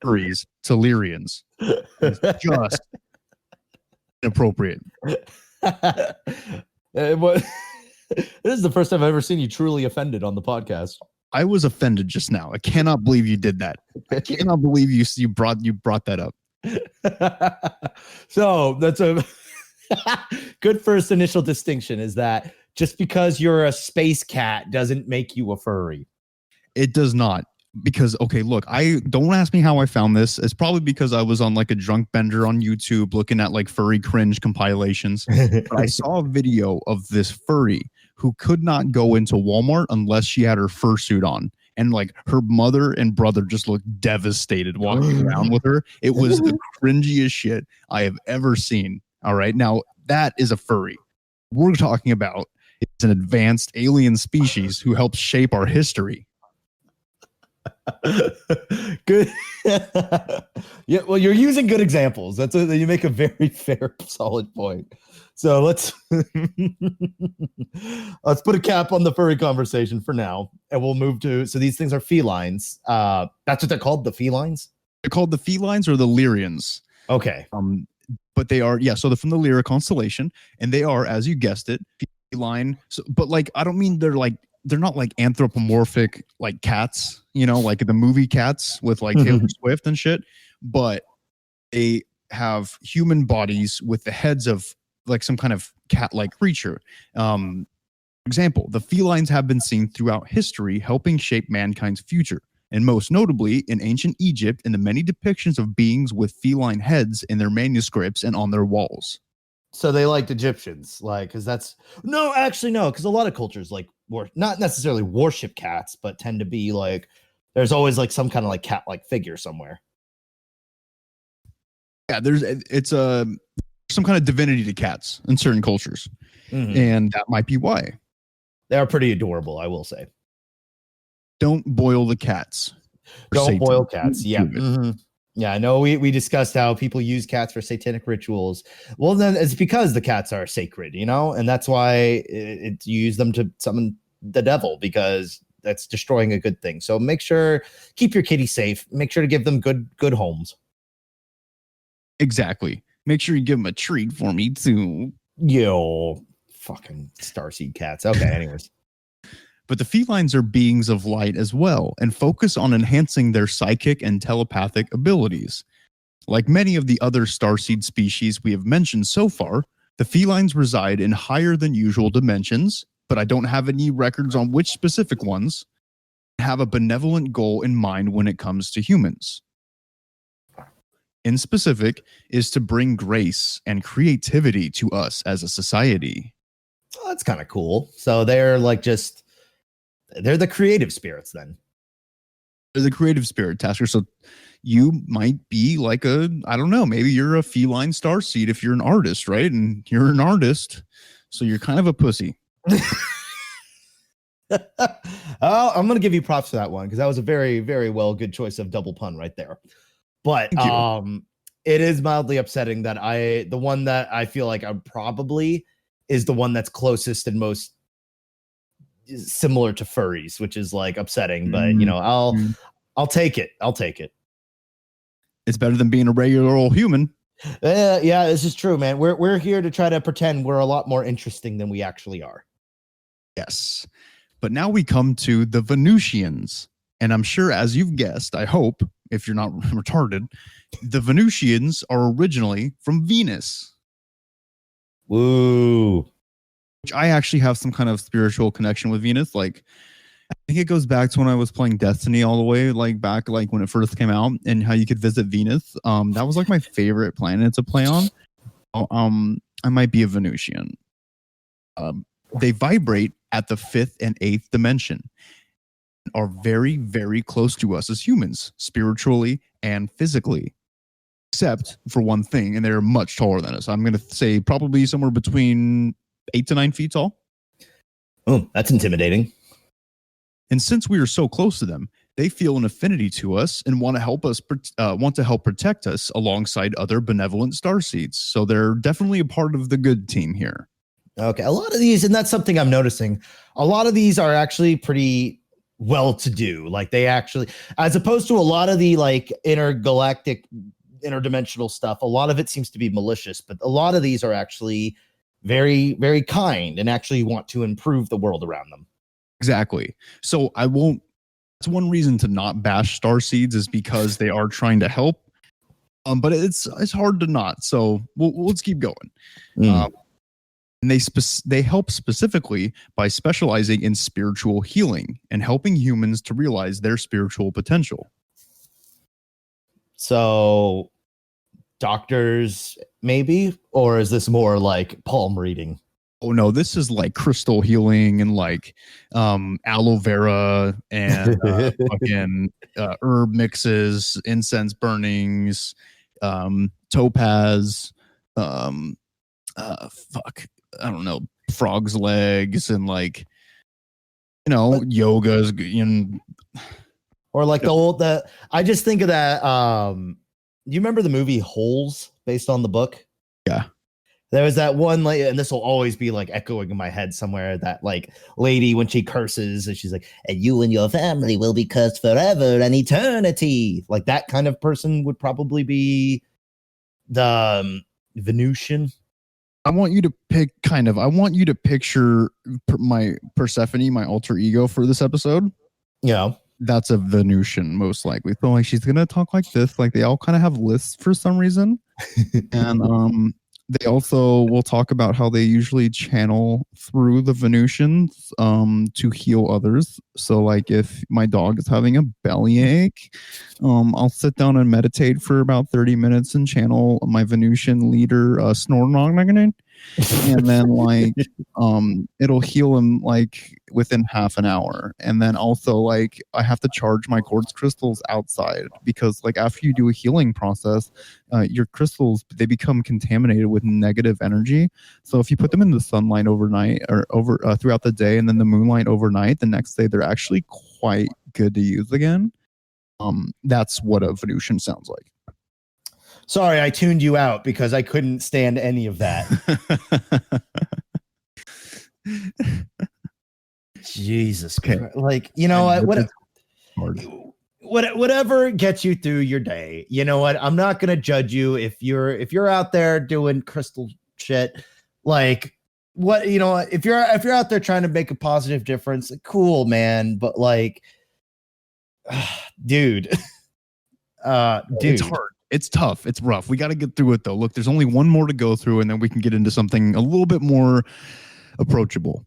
[SPEAKER 3] furries to Lyrians. It's just inappropriate.
[SPEAKER 2] This is the first time I've ever seen you truly offended on the podcast.
[SPEAKER 3] I was offended just now. I cannot believe you did that. I cannot believe you brought that up.
[SPEAKER 2] So that's a good first initial distinction, is that just because you're a space cat doesn't make you a furry.
[SPEAKER 3] It does not. Because, okay, look, I don't ask me how I found this. It's probably because I was on like a drunk bender on YouTube looking at like furry cringe compilations. But I saw a video of this furry who could not go into Walmart unless she had her fursuit on. And like her mother and brother just looked devastated walking around with her. It was the cringiest shit I have ever seen. All right. Now that is a furry. We're talking about, it's an advanced alien species who helps shape our history.
[SPEAKER 2] Good. Yeah, well, you're using good examples. You make a very fair, solid point. So let's put a cap on the furry conversation for now, and we'll move to. So these things are felines. That's what they're called, the felines.
[SPEAKER 3] They're called the felines or the Lyrians.
[SPEAKER 2] Okay.
[SPEAKER 3] But they are, so they're from the Lyra constellation, and they are, as you guessed it, feline. So, but like, I don't mean they're not like anthropomorphic like cats, like the movie Cats with like Taylor Swift and shit, but they have human bodies with the heads of like some kind of cat-like creature. For example, the felines have been seen throughout history, helping shape mankind's future, and most notably in ancient Egypt in the many depictions of beings with feline heads in their manuscripts and on their walls.
[SPEAKER 2] So they liked Egyptians, like, because no, because a lot of cultures like not necessarily worship cats, but tend to be like, there's always like some kind of like cat-like figure somewhere.
[SPEAKER 3] Yeah, it's some kind of divinity to cats in certain cultures, and that might be why
[SPEAKER 2] they are pretty adorable. I will say.
[SPEAKER 3] Don't boil the cats.
[SPEAKER 2] Don't boil cats. Yeah. Yeah, I know we discussed how people use cats for satanic rituals. Well, then it's because the cats are sacred, and that's why you use them to summon the devil, because that's destroying a good thing. So keep your kitty safe. Make sure to give them good homes.
[SPEAKER 3] Exactly. Make sure you give them a treat for me too.
[SPEAKER 2] Yo, fucking starseed cats. Okay, anyways.
[SPEAKER 3] But the felines are beings of light as well, and focus on enhancing their psychic and telepathic abilities. Like many of the other starseed species we have mentioned so far, the felines reside in higher than usual dimensions, but I don't have any records on which specific ones, have a benevolent goal in mind when it comes to humans. In specific, is to bring grace and creativity to us as a society.
[SPEAKER 2] Oh, that's kind of cool. So they're like they're the creative spirits then.
[SPEAKER 3] They're the creative spirit, Tasker. So you might be like I don't know, maybe you're a feline starseed if you're an artist, right? And you're an artist, so you're kind of a pussy.
[SPEAKER 2] Oh, I'm going to give you props for that one, because that was a very, very good choice of double pun right there. But it is mildly upsetting that the one that I feel like I'm probably is the one that's closest and most similar to furries, which is like upsetting, but I'll take it.
[SPEAKER 3] It's better than being a regular old human.
[SPEAKER 2] Yeah, this is true, man. We're here to try to pretend we're a lot more interesting than we actually are.
[SPEAKER 3] Yes. But now we come to the Venusians. And I'm sure, as you've guessed, I hope, if you're not retarded, the Venusians are originally from Venus.
[SPEAKER 2] Woo.
[SPEAKER 3] Which I actually have some kind of spiritual connection with Venus. Like, I think it goes back to when I was playing Destiny all the way, like back like when it first came out, and how you could visit Venus. That was like my favorite planet to play on. I might be a Venusian. They vibrate at the 5th and 8th dimension, are very, very close to us as humans, spiritually and physically, except for one thing, and they're much taller than us. I'm going to say probably somewhere between 8 to 9 feet tall.
[SPEAKER 2] Oh, that's intimidating.
[SPEAKER 3] And since we are so close to them, they feel an affinity to us and want to help protect us alongside other benevolent starseeds. So they're definitely a part of the good team here.
[SPEAKER 2] Okay, a lot of these, and that's something I'm noticing, a lot of these are actually pretty well-to-do. Like they actually, as opposed to a lot of the like intergalactic, interdimensional stuff, a lot of it seems to be malicious, but a lot of these are actually very, very kind and actually want to improve the world around them.
[SPEAKER 3] Exactly. So that's one reason to not bash starseeds, is because they are trying to help. But it's hard to not. So let's keep going. And they help specifically by specializing in spiritual healing and helping humans to realize their spiritual potential.
[SPEAKER 2] So doctors, maybe? Or is this more like palm reading?
[SPEAKER 3] Oh no, this is like crystal healing and like aloe vera and fucking herb mixes, incense burnings, topaz, I don't know, frog's legs, and like, yogas,
[SPEAKER 2] Or like I just think of that. Do you remember the movie Holes based on the book?
[SPEAKER 3] Yeah.
[SPEAKER 2] There was that one, like, and this will always be like echoing in my head somewhere. That like lady when she curses, and she's like, "And you and your family will be cursed forever and eternity." Like that kind of person would probably be the Venusian.
[SPEAKER 3] I want you to picture my Persephone, my alter ego for this episode.
[SPEAKER 2] Yeah.
[SPEAKER 3] That's a Venusian, most likely. So like she's gonna talk like this. Like they all kind of have lists for some reason, and they also will talk about how they usually channel through the Venusians to heal others. So like if my dog is having a bellyache, I'll sit down and meditate for about 30 minutes and channel my Venusian leader Snornong, and then like it'll heal him like within half an hour. And then also like I have to charge my quartz crystals outside because like after you do a healing process, your crystals, they become contaminated with negative energy. So if you put them in the sunlight overnight or throughout the day and then the moonlight overnight, the next day they're actually quite good to use again. That's what a Venusian sounds like.
[SPEAKER 2] Sorry, I tuned you out because I couldn't stand any of that. Jesus Christ. Like, you know whatever gets you through your day. You know what? I'm not going to judge you if you're out there doing crystal shit. Like, what, you know, if you're out there trying to make a positive difference, cool, man, but like dude.
[SPEAKER 3] It's hard. It's tough. It's rough. We got to get through it though. Look, there's only one more to go through and then we can get into something a little bit more approachable.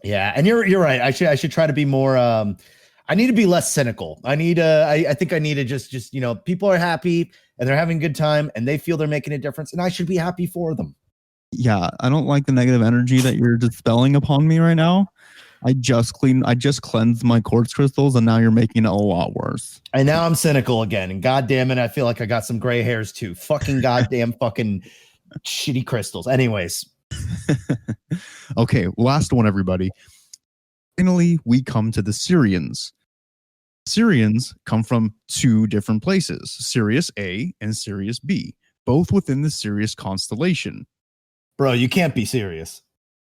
[SPEAKER 2] Yeah, and you're right. I should try to be more I need to be less cynical. I think I need to just you know, people are happy and they're having a good time and they feel they're making a difference and I should be happy for them.
[SPEAKER 3] Yeah, I don't like the negative energy that you're dispelling upon me right now. I just cleansed my quartz crystals and now you're making it a lot worse.
[SPEAKER 2] And now I'm cynical again. And goddamn it, I feel like I got some gray hairs too. Fucking goddamn fucking shitty crystals. Anyways.
[SPEAKER 3] Okay, last one, everybody. Finally, we come to the Sirians. Sirians come from two different places, Sirius A and Sirius B, both within the Sirius constellation.
[SPEAKER 2] Bro, you can't be serious.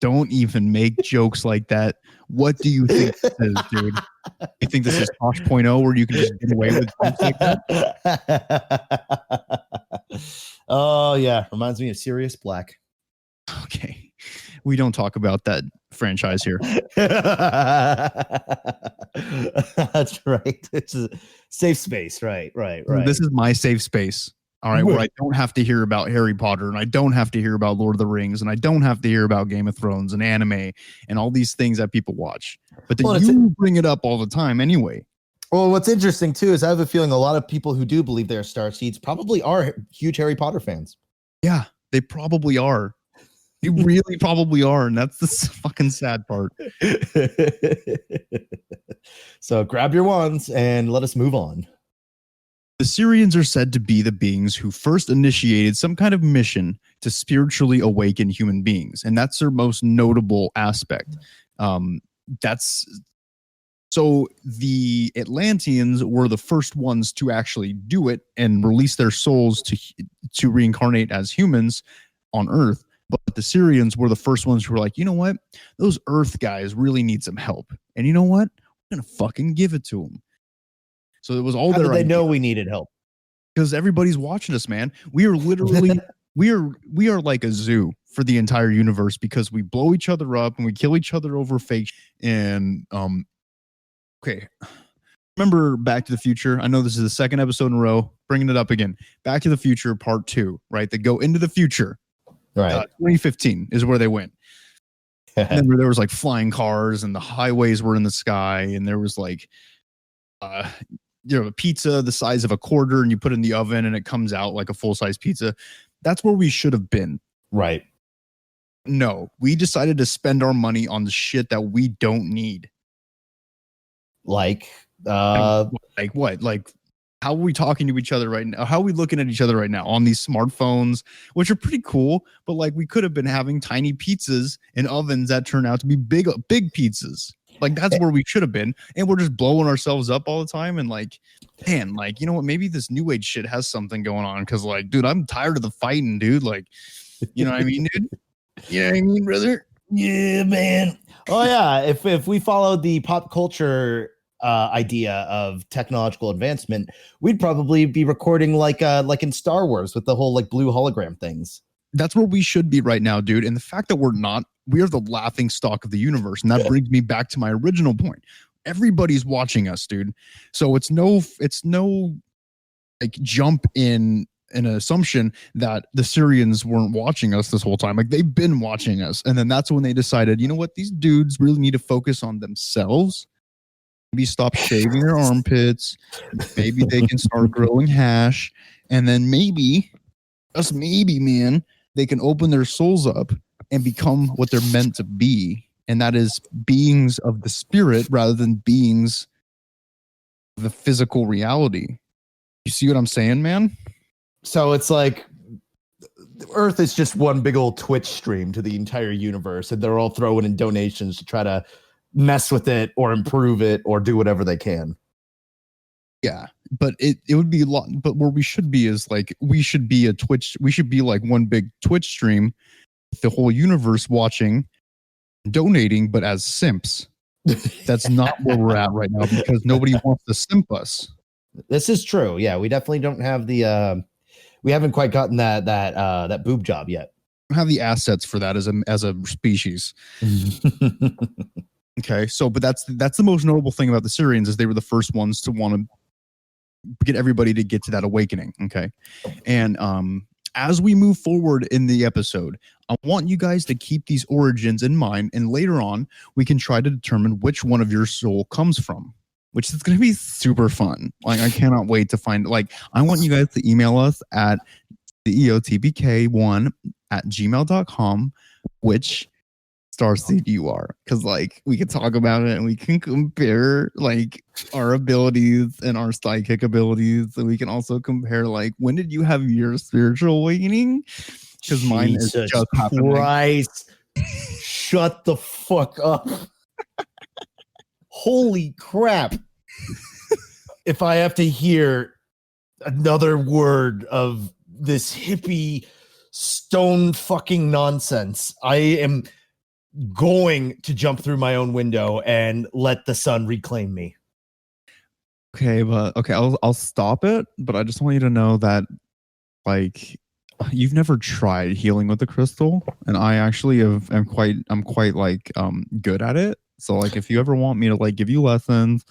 [SPEAKER 3] Don't even make jokes like that. What do you think this is, dude? You think this is Tosh.0 where you can just get away with jokes like that?
[SPEAKER 2] Oh, yeah. Reminds me of Sirius Black.
[SPEAKER 3] Okay. We don't talk about that franchise here.
[SPEAKER 2] That's right. It's a safe space. Right.
[SPEAKER 3] This is my safe space. All right, where I don't have to hear about Harry Potter and I don't have to hear about Lord of the Rings and I don't have to hear about Game of Thrones and anime and all these things that people watch. But then you bring it up all the time anyway.
[SPEAKER 2] Well, what's interesting too is I have a feeling a lot of people who do believe they're Starseeds probably are huge Harry Potter fans.
[SPEAKER 3] Yeah, they probably are. They really probably are, and that's the fucking sad part.
[SPEAKER 2] So grab your wands and let us move on.
[SPEAKER 3] The Sirians are said to be the beings who first initiated some kind of mission to spiritually awaken human beings, and that's their most notable aspect. So the Atlanteans were the first ones to actually do it and release their souls to reincarnate as humans on Earth. But the Sirians were the first ones who were like, you know what? Those Earth guys really need some help. And you know what? We're going to fucking give it to them. So it was all
[SPEAKER 2] How
[SPEAKER 3] their
[SPEAKER 2] did they
[SPEAKER 3] idea.
[SPEAKER 2] know we needed help?
[SPEAKER 3] Because everybody's watching us, man. We are literally, we are like a zoo for the entire universe because we blow each other up and we kill each other over fake. And, okay. Remember Back to the Future? I know this is the second episode in a row, bringing it up again. Back to the Future Part 2, right? They go into the future.
[SPEAKER 2] Right.
[SPEAKER 3] 2015 is where they went. And there was like flying cars and the highways were in the sky. And there was like, a pizza the size of a quarter and you put it in the oven and it comes out like a full-size pizza. That's where we should have been.
[SPEAKER 2] Right.
[SPEAKER 3] No, we decided to spend our money on the shit that we don't need.
[SPEAKER 2] Like
[SPEAKER 3] what? Like, how are we talking to each other right now? How are we looking at each other right now on these smartphones, which are pretty cool, but like we could have been having tiny pizzas in ovens that turn out to be big pizzas. Like that's where we should have been, and we're just blowing ourselves up all the time. And like, man, like you know what? Maybe this new age shit has something going on. Because like, dude, I'm tired of the fighting, dude. Like, you know what I mean, dude? You know what I mean, brother?
[SPEAKER 2] Yeah, man. Oh yeah. If we followed the pop culture idea of technological advancement, we'd probably be recording like in Star Wars with the whole like blue hologram things.
[SPEAKER 3] That's where we should be right now, dude. And the fact that we're not, we are the laughing stock of the universe. And that brings me back to my original point. Everybody's watching us, dude. So it's no like jump in an assumption that the Syrians weren't watching us this whole time. Like they've been watching us. And then that's when they decided, you know what, these dudes really need to focus on themselves. Maybe stop shaving their armpits. Maybe they can start growing hash. And then maybe, just maybe, man, they can open their souls up and become what they're meant to be. And that is beings of the spirit rather than beings of the physical reality. You see what I'm saying, man?
[SPEAKER 2] So it's like Earth is just one big old Twitch stream to the entire universe, and they're all throwing in donations to try to mess with it or improve it or do whatever they can.
[SPEAKER 3] Yeah, but it would be a lot. But where we should be is like we should be a Twitch. We should be like one big Twitch stream, with the whole universe watching, donating, but as simps. That's not where we're at right now because nobody wants to simp us.
[SPEAKER 2] This is true. Yeah, we definitely don't have the. We haven't quite gotten that boob job yet.
[SPEAKER 3] We don't have the assets for that as a species. Okay, so but that's the most notable thing about the Syrians is they were the first ones to want to get everybody to get to that awakening. Okay, and as we move forward in the episode, I want you guys to keep these origins in mind, and later on we can try to determine which one of your soul comes from, which is going to be super fun. Like I cannot wait to find. Like I want you guys to email us at theeotbk1@gmail.com, which starseed you are, because like we can talk about it and we can compare like our abilities and our psychic abilities, and we can also compare like when did you have your spiritual awakening, because mine is just happening.
[SPEAKER 2] Christ, shut the fuck up. Holy crap. If I have to hear another word of this hippie stone fucking nonsense, I am going to jump through my own window and let the sun reclaim me.
[SPEAKER 3] Okay, I'll stop it, but I just want you to know that like you've never tried healing with the crystal, and I actually I'm quite like good at it. So like if you ever want me to like give you lessons,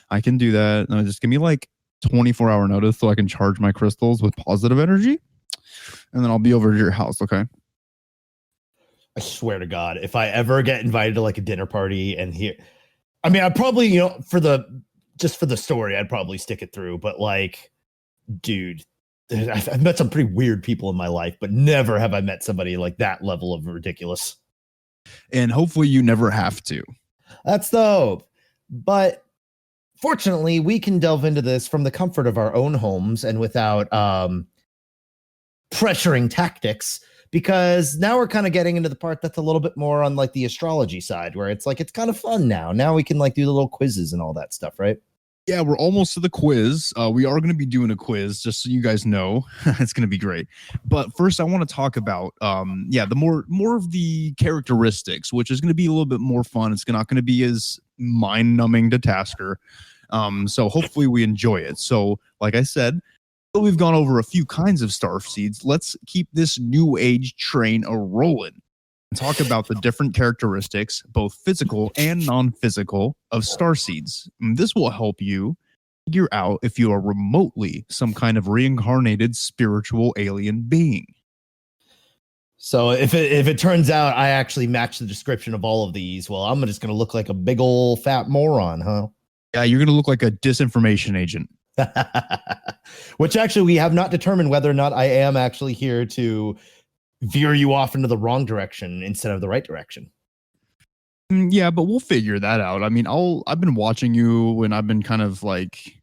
[SPEAKER 3] I can do that. And just give me like 24-hour notice so I can charge my crystals with positive energy, and then I'll be over to your house. Okay.
[SPEAKER 2] I swear to God, if I ever get invited to like a dinner party and here, I mean, I'd probably, you know, for the story, I'd probably stick it through. But like, dude, I've met some pretty weird people in my life, but never have I met somebody like that level of ridiculous.
[SPEAKER 3] And hopefully you never have to.
[SPEAKER 2] That's the hope. But fortunately, we can delve into this from the comfort of our own homes and without pressuring tactics, because now we're kind of getting into the part that's a little bit more on like the astrology side, where it's like it's kind of fun now. Now we can like do the little quizzes and all that stuff, right?
[SPEAKER 3] Yeah, we're almost to the quiz. We are going to be doing a quiz, just so you guys know. It's going to be great. But first, I want to talk about, the more of the characteristics, which is going to be a little bit more fun. It's not going to be as mind-numbing to Tasker. So hopefully we enjoy it. So, like I said, we've gone over a few kinds of starseeds. Let's keep this new age train a-rolling and talk about the different characteristics, both physical and non-physical, of starseeds. This will help you figure out if you are remotely some kind of reincarnated spiritual alien being.
[SPEAKER 2] So if it turns out I actually match the description of all of these, well, I'm just going to look like a big old fat moron, huh?
[SPEAKER 3] Yeah, you're going to look like a disinformation agent.
[SPEAKER 2] Which actually we have not determined whether or not I am actually here to veer you off into the wrong direction instead of the right direction.
[SPEAKER 3] Yeah, but we'll figure that out. I mean, I've been watching you, and I've been kind of like,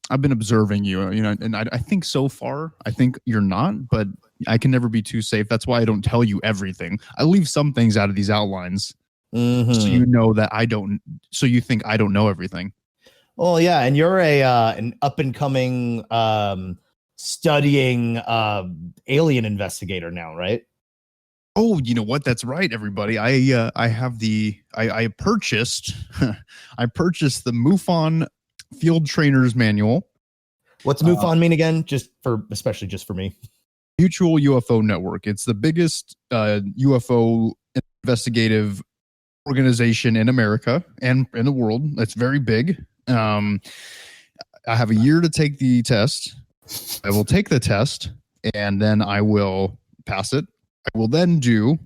[SPEAKER 3] I've been observing you, you know, and I think so far, I think you're not, but I can never be too safe. That's why I don't tell you everything. I leave some things out of these outlines. So you know that I don't. So you think I don't know everything.
[SPEAKER 2] Well, yeah, and you're an up and coming studying alien investigator now, right?
[SPEAKER 3] Oh, you know what? That's right, everybody. I have I purchased I purchased the MUFON Field Trainer's Manual.
[SPEAKER 2] What's MUFON mean again? Especially just for me.
[SPEAKER 3] Mutual UFO Network. It's the biggest UFO investigative organization in America and in the world. It's very big. I have a year to take the test. I will take the test and then I will pass it. I will then do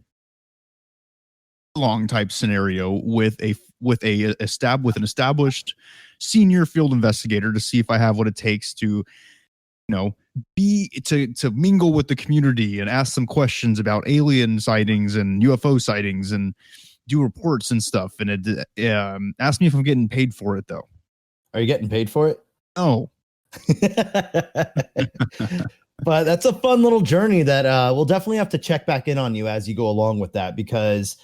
[SPEAKER 3] a long type scenario with an established senior field investigator to see if I have what it takes to to mingle with the community and ask some questions about alien sightings and UFO sightings and do reports and stuff. And it ask me if I'm getting paid for it though.
[SPEAKER 2] Are you getting paid for it?
[SPEAKER 3] No.
[SPEAKER 2] But that's a fun little journey that we'll definitely have to check back in on you as you go along with that, because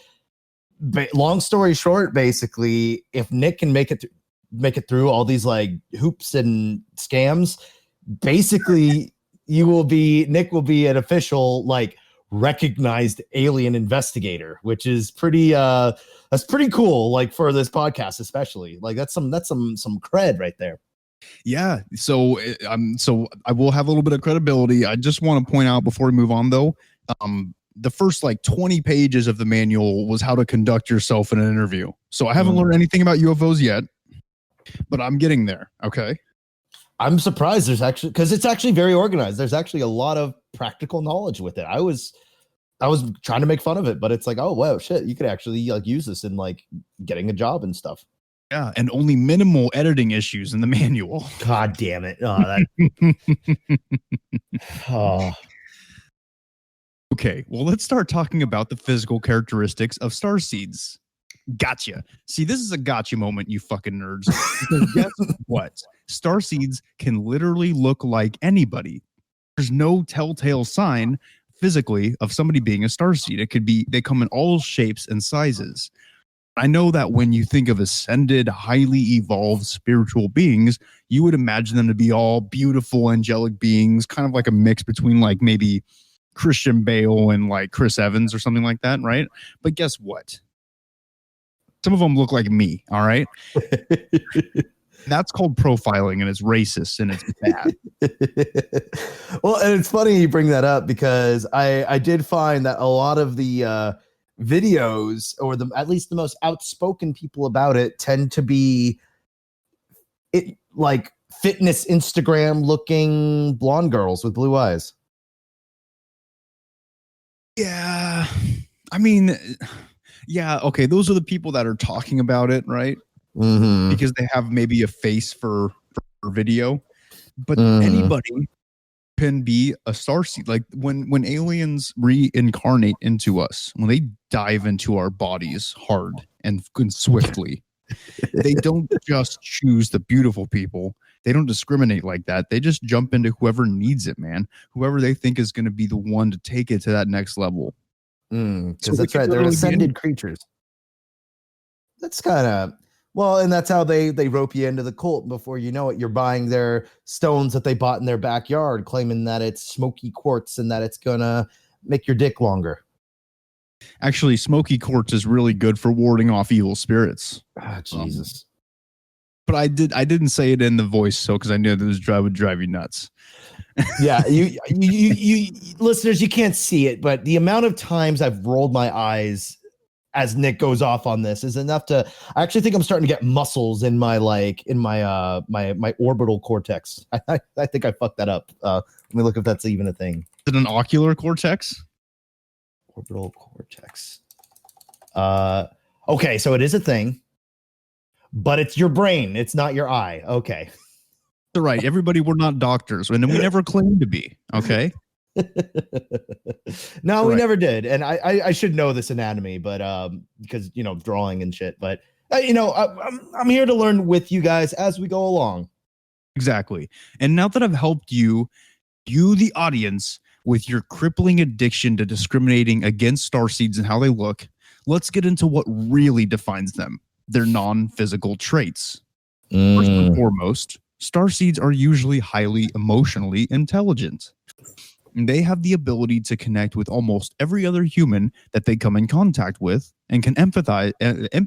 [SPEAKER 2] long story short, basically, if Nick can make it through all these like hoops and scams, basically Nick will be an official like recognized alien investigator, which is that's pretty cool, like for this podcast especially. Like that's some cred right there.
[SPEAKER 3] Yeah, so I will have a little bit of credibility. I just want to point out before we move on though, the first like 20 pages of the manual was how to conduct yourself in an interview. So I haven't learned anything about UFOs yet, but I'm getting there. Okay.
[SPEAKER 2] I'm surprised because it's actually very organized. There's actually a lot of practical knowledge with it. I was trying to make fun of it, but it's like, oh wow, shit, you could actually like use this in like getting a job and stuff.
[SPEAKER 3] Yeah, and only minimal editing issues in the manual.
[SPEAKER 2] God damn it. Oh.
[SPEAKER 3] Okay, well, let's start talking about the physical characteristics of starseeds. Gotcha. See, this is a gotcha moment, you fucking nerds. Because guess what? Starseeds can literally look like anybody. There's no telltale sign physically of somebody being a starseed. They come in all shapes and sizes. I know that when you think of ascended, highly evolved spiritual beings, you would imagine them to be all beautiful, angelic beings, kind of like a mix between like maybe Christian Bale and like Chris Evans or something like that, right? But guess what? Some of them look like me, all right? That's called profiling, and it's racist, and it's bad.
[SPEAKER 2] Well, and it's funny you bring that up, because I did find that a lot of the videos, or at least the most outspoken people about it, tend to be like fitness Instagram looking blonde girls with blue eyes.
[SPEAKER 3] Yeah, I mean, yeah, okay, those are the people that are talking about it, right?
[SPEAKER 2] Mm-hmm.
[SPEAKER 3] Because they have maybe a face for video, but anybody can be a starseed. Like when aliens reincarnate into us, when they dive into our bodies hard and swiftly, they don't just choose the beautiful people. They don't discriminate like that. They just jump into whoever needs it, man. Whoever they think is going to be the one to take it to that next level.
[SPEAKER 2] Because that's right. They're ascended creatures. That's kind of... Well, and that's how they rope you into the cult. Before you know it, you're buying their stones that they bought in their backyard, claiming that it's smoky quartz and that it's going to make your dick longer.
[SPEAKER 3] Actually, smoky quartz is really good for warding off evil spirits.
[SPEAKER 2] Oh, Jesus.
[SPEAKER 3] But I didn't say it in the voice, so because I knew this would drive you nuts.
[SPEAKER 2] Yeah, you listeners, you can't see it, but the amount of times I've rolled my eyes as Nick goes off on this is enough to... I actually think I'm starting to get muscles in my my orbital cortex. I think I fucked that up. Let me look if that's even a thing.
[SPEAKER 3] Is it an ocular cortex?
[SPEAKER 2] Orbital cortex. Okay, so it is a thing, but it's your brain. It's not your eye. Okay.
[SPEAKER 3] You're right. Everybody, we're not doctors, and we never claimed to be. Okay.
[SPEAKER 2] No, we never did, and I should know this anatomy, but because drawing and shit. But I'm here to learn with you guys as we go along.
[SPEAKER 3] Exactly. And now that I've helped you, the audience, with your crippling addiction to discriminating against starseeds and how they look, let's get into what really defines them, their non-physical traits. First and foremost, starseeds are usually highly emotionally intelligent. They have the ability to connect with almost every other human that they come in contact with and can empathize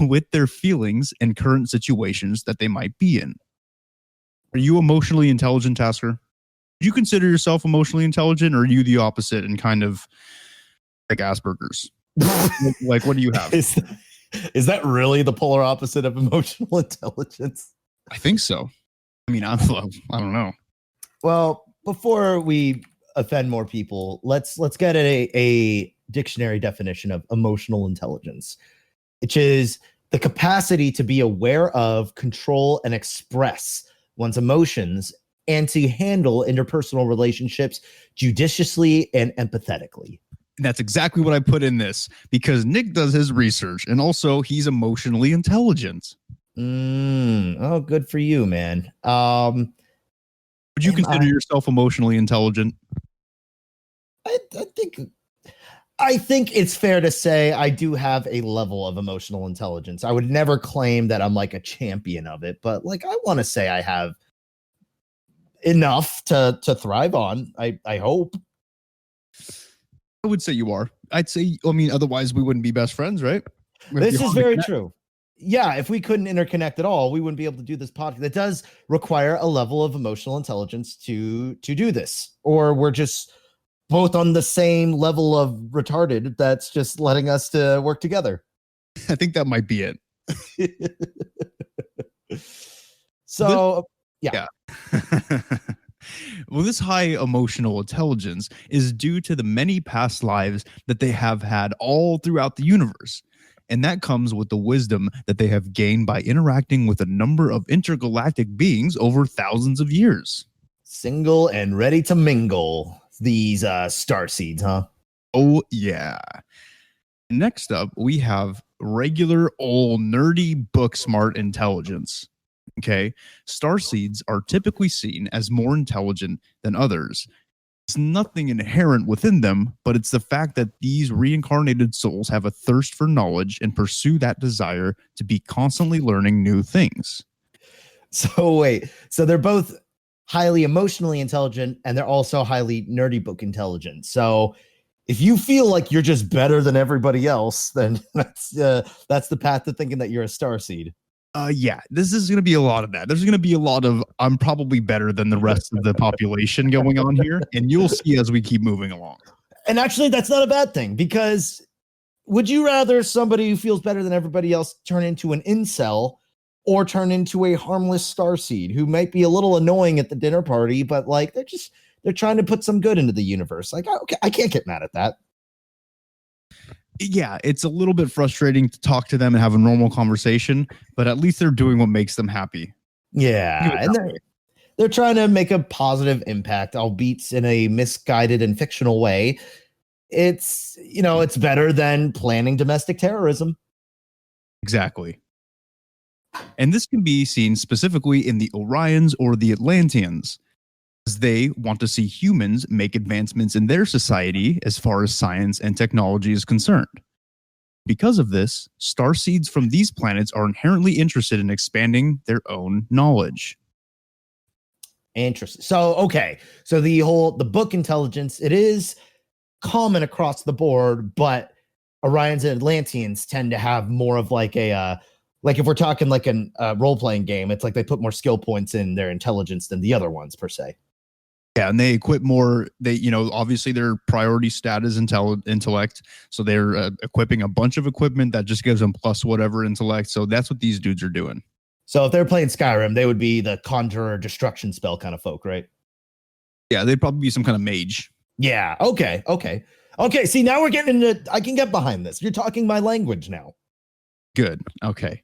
[SPEAKER 3] with their feelings and current situations that they might be in. Are you emotionally intelligent, Tasker? Do you consider yourself emotionally intelligent, or are you the opposite and kind of like Asperger's? Like, what do you have?
[SPEAKER 2] Is that really the polar opposite of emotional intelligence?
[SPEAKER 3] I think so. I mean, I don't know.
[SPEAKER 2] Well, before we offend more people, let's get a dictionary definition of emotional intelligence, which is the capacity to be aware of, control, and express one's emotions and to handle interpersonal relationships judiciously and empathetically.
[SPEAKER 3] That's exactly what I put in this, because Nick does his research and also he's emotionally intelligent.
[SPEAKER 2] Oh, good for you, man.
[SPEAKER 3] Would you consider yourself emotionally intelligent?
[SPEAKER 2] I think it's fair to say I do have a level of emotional intelligence. I would never claim that I'm like a champion of it, but like I want to say I have enough to thrive on. I hope.
[SPEAKER 3] I would say you are. I'd say, I mean, otherwise we wouldn't be best friends, right?
[SPEAKER 2] This is very true. Yeah, if we couldn't interconnect at all, we wouldn't be able to do this podcast. It does require a level of emotional intelligence to do this, or we're just both on the same level of retarded that's just letting us to work together.
[SPEAKER 3] I think that might be it.
[SPEAKER 2] So, yeah.
[SPEAKER 3] Well, this high emotional intelligence is due to the many past lives that they have had all throughout the universe. And that comes with the wisdom that they have gained by interacting with a number of intergalactic beings over thousands of years.
[SPEAKER 2] Single and ready to mingle. These starseeds, huh?
[SPEAKER 3] Oh, yeah. Next up, we have regular old nerdy book smart intelligence. Okay. Starseeds are typically seen as more intelligent than others. It's nothing inherent within them, but it's the fact that these reincarnated souls have a thirst for knowledge and pursue that desire to be constantly learning new things.
[SPEAKER 2] So wait, so they're both highly emotionally intelligent and they're also highly nerdy book intelligent. So if you feel like you're just better than everybody else, then that's the path to thinking that you're a starseed.
[SPEAKER 3] Yeah, this is going to be a lot of that. There's going to be a lot of I'm probably better than the rest of the population going on here, and you'll see as we keep moving along.
[SPEAKER 2] And actually, that's not a bad thing, because would you rather somebody who feels better than everybody else turn into an incel or turn into a harmless starseed who might be a little annoying at the dinner party, but like they're trying to put some good into the universe? Like, okay, I can't get mad at that.
[SPEAKER 3] Yeah, it's a little bit frustrating to talk to them and have a normal conversation, but at least they're doing what makes them happy.
[SPEAKER 2] Yeah, and they're trying to make a positive impact, albeit in a misguided and fictional way. It's better than planning domestic terrorism.
[SPEAKER 3] Exactly. And this can be seen specifically in the Orions or the Atlanteans, as they want to see humans make advancements in their society as far as science and technology is concerned. Because of this, starseeds from these planets are inherently interested in expanding their own knowledge.
[SPEAKER 2] Interesting. So, okay. So the book intelligence, it is common across the board, but Orions and Atlanteans tend to have more of like a like if we're talking like a role-playing game, it's like they put more skill points in their intelligence than the other ones per se.
[SPEAKER 3] Yeah, and they equip more. They, obviously their priority stat is intellect. So they're equipping a bunch of equipment that just gives them plus whatever intellect. So that's what these dudes are doing.
[SPEAKER 2] So if they're playing Skyrim, they would be the conjurer destruction spell kind of folk, right?
[SPEAKER 3] Yeah, they'd probably be some kind of mage.
[SPEAKER 2] Yeah. Okay. See, now we're getting into. I can get behind this. You're talking my language now.
[SPEAKER 3] Good. Okay.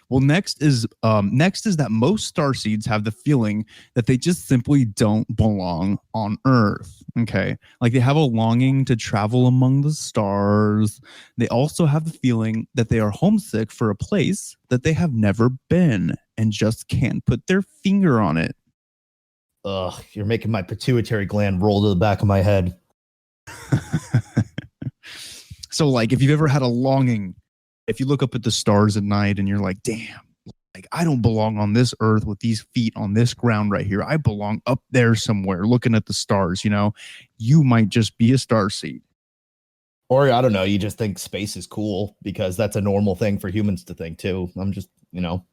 [SPEAKER 3] Well, next is that most starseeds have the feeling that they just simply don't belong on Earth. Okay. Like they have a longing to travel among the stars. They also have the feeling that they are homesick for a place that they have never been and just can't put their finger on it.
[SPEAKER 2] Ugh, you're making my pituitary gland roll to the back of my head.
[SPEAKER 3] So, like, if you've ever had a longing, if you look up at the stars at night and you're like, damn, like, I don't belong on this earth with these feet on this ground right here. I belong up there somewhere looking at the stars, you might just be a starseed.
[SPEAKER 2] Or I don't know, you just think space is cool because that's a normal thing for humans to think too. I'm just,
[SPEAKER 3] No,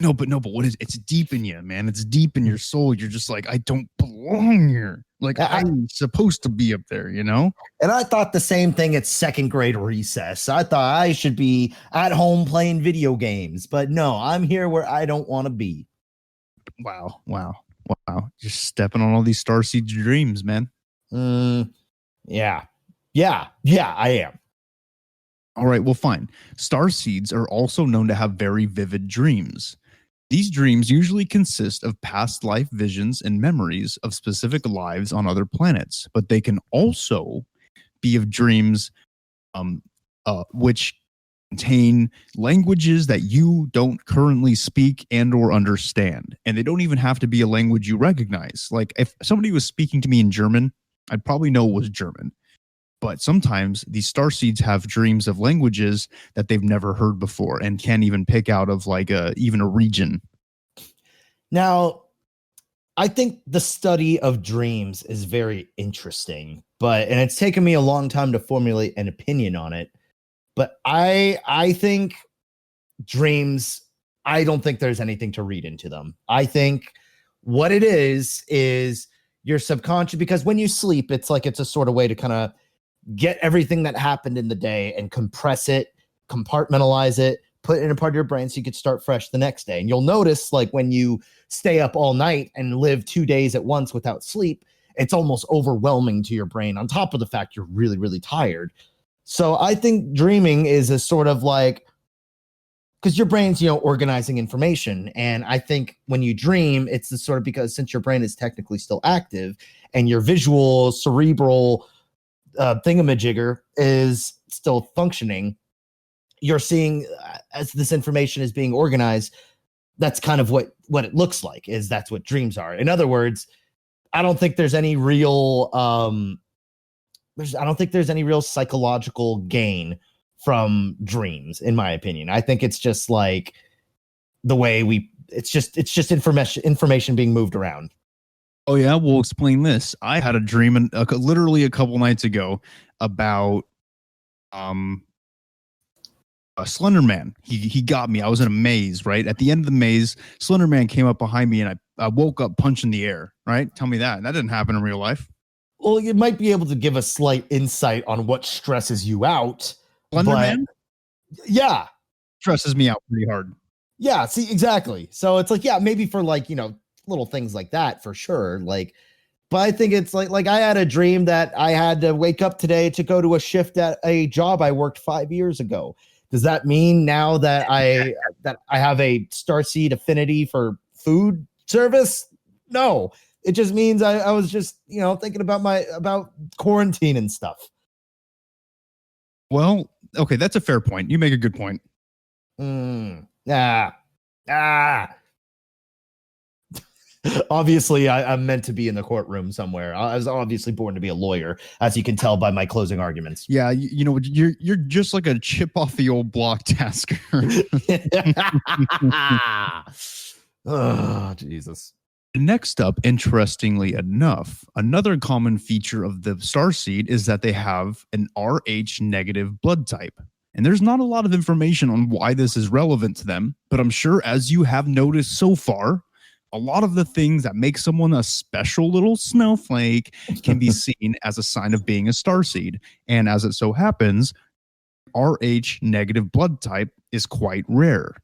[SPEAKER 3] but what is it's deep in you, man. It's deep in your soul. You're just like, I don't belong here. Like, I'm supposed to be up there, And
[SPEAKER 2] I thought the same thing at second grade recess. I thought I should be at home playing video games, but no, I'm here where I don't want to be.
[SPEAKER 3] Wow. Just stepping on all these starseed dreams, man.
[SPEAKER 2] Yeah, I am.
[SPEAKER 3] All right, well, fine. Starseeds are also known to have very vivid dreams. These dreams usually consist of past life visions and memories of specific lives on other planets, but they can also be of dreams which contain languages that you don't currently speak and or understand. And they don't even have to be a language you recognize. Like, if somebody was speaking to me in German, I'd probably know it was German. But sometimes these starseeds have dreams of languages that they've never heard before and can't even pick out of even a region.
[SPEAKER 2] Now, I think the study of dreams is very interesting, and it's taken me a long time to formulate an opinion on it. But I think dreams, I don't think there's anything to read into them. I think what it is your subconscious, because when you sleep, it's a sort of way to kind of get everything that happened in the day and compress it, compartmentalize it, put it in a part of your brain so you could start fresh the next day. And you'll notice, like, when you stay up all night and live 2 days at once without sleep, it's almost overwhelming to your brain, on top of the fact you're really, really tired. So I think dreaming is a sort of like, because your brain's, organizing information. And I think when you dream, it's the sort of, because since your brain is technically still active and your visual, cerebral thingamajigger is still functioning, you're seeing as this information is being organized, that's kind of what it looks like, is that's what dreams are. In other words, I don't think there's any real psychological gain from dreams, in my opinion. I think it's just like the way it's just information being moved around.
[SPEAKER 3] Oh yeah, we'll explain this. I had a dream literally a couple nights ago about a Slender Man. He got me. I was in a maze, right? At the end of the maze, Slender Man came up behind me and I woke up punching the air, right? Tell me that. That didn't happen in real life.
[SPEAKER 2] Well, you might be able to give a slight insight on what stresses you out.
[SPEAKER 3] Slender Man?
[SPEAKER 2] Yeah.
[SPEAKER 3] Stresses me out pretty hard.
[SPEAKER 2] Yeah, see, exactly. So it's like, yeah, maybe for little things like that, for sure. But I think it's like I had a dream that I had to wake up today to go to a shift at a job I worked 5 years ago. Does that mean now that I have a starseed affinity for food service? No, it just means I was just thinking about quarantine and stuff.
[SPEAKER 3] Well, okay, that's a fair point. You make a good point.
[SPEAKER 2] Obviously, I'm meant to be in the courtroom somewhere. I was obviously born to be a lawyer, as you can tell by my closing arguments.
[SPEAKER 3] Yeah, you're just like a chip off the old block tasker.
[SPEAKER 2] Oh, Jesus.
[SPEAKER 3] Next up, interestingly enough, another common feature of the starseed is that they have an Rh negative blood type. And there's not a lot of information on why this is relevant to them, but I'm sure, as you have noticed so far, a lot of the things that make someone a special little snowflake can be seen as a sign of being a starseed. And as it so happens, Rh negative blood type is quite rare.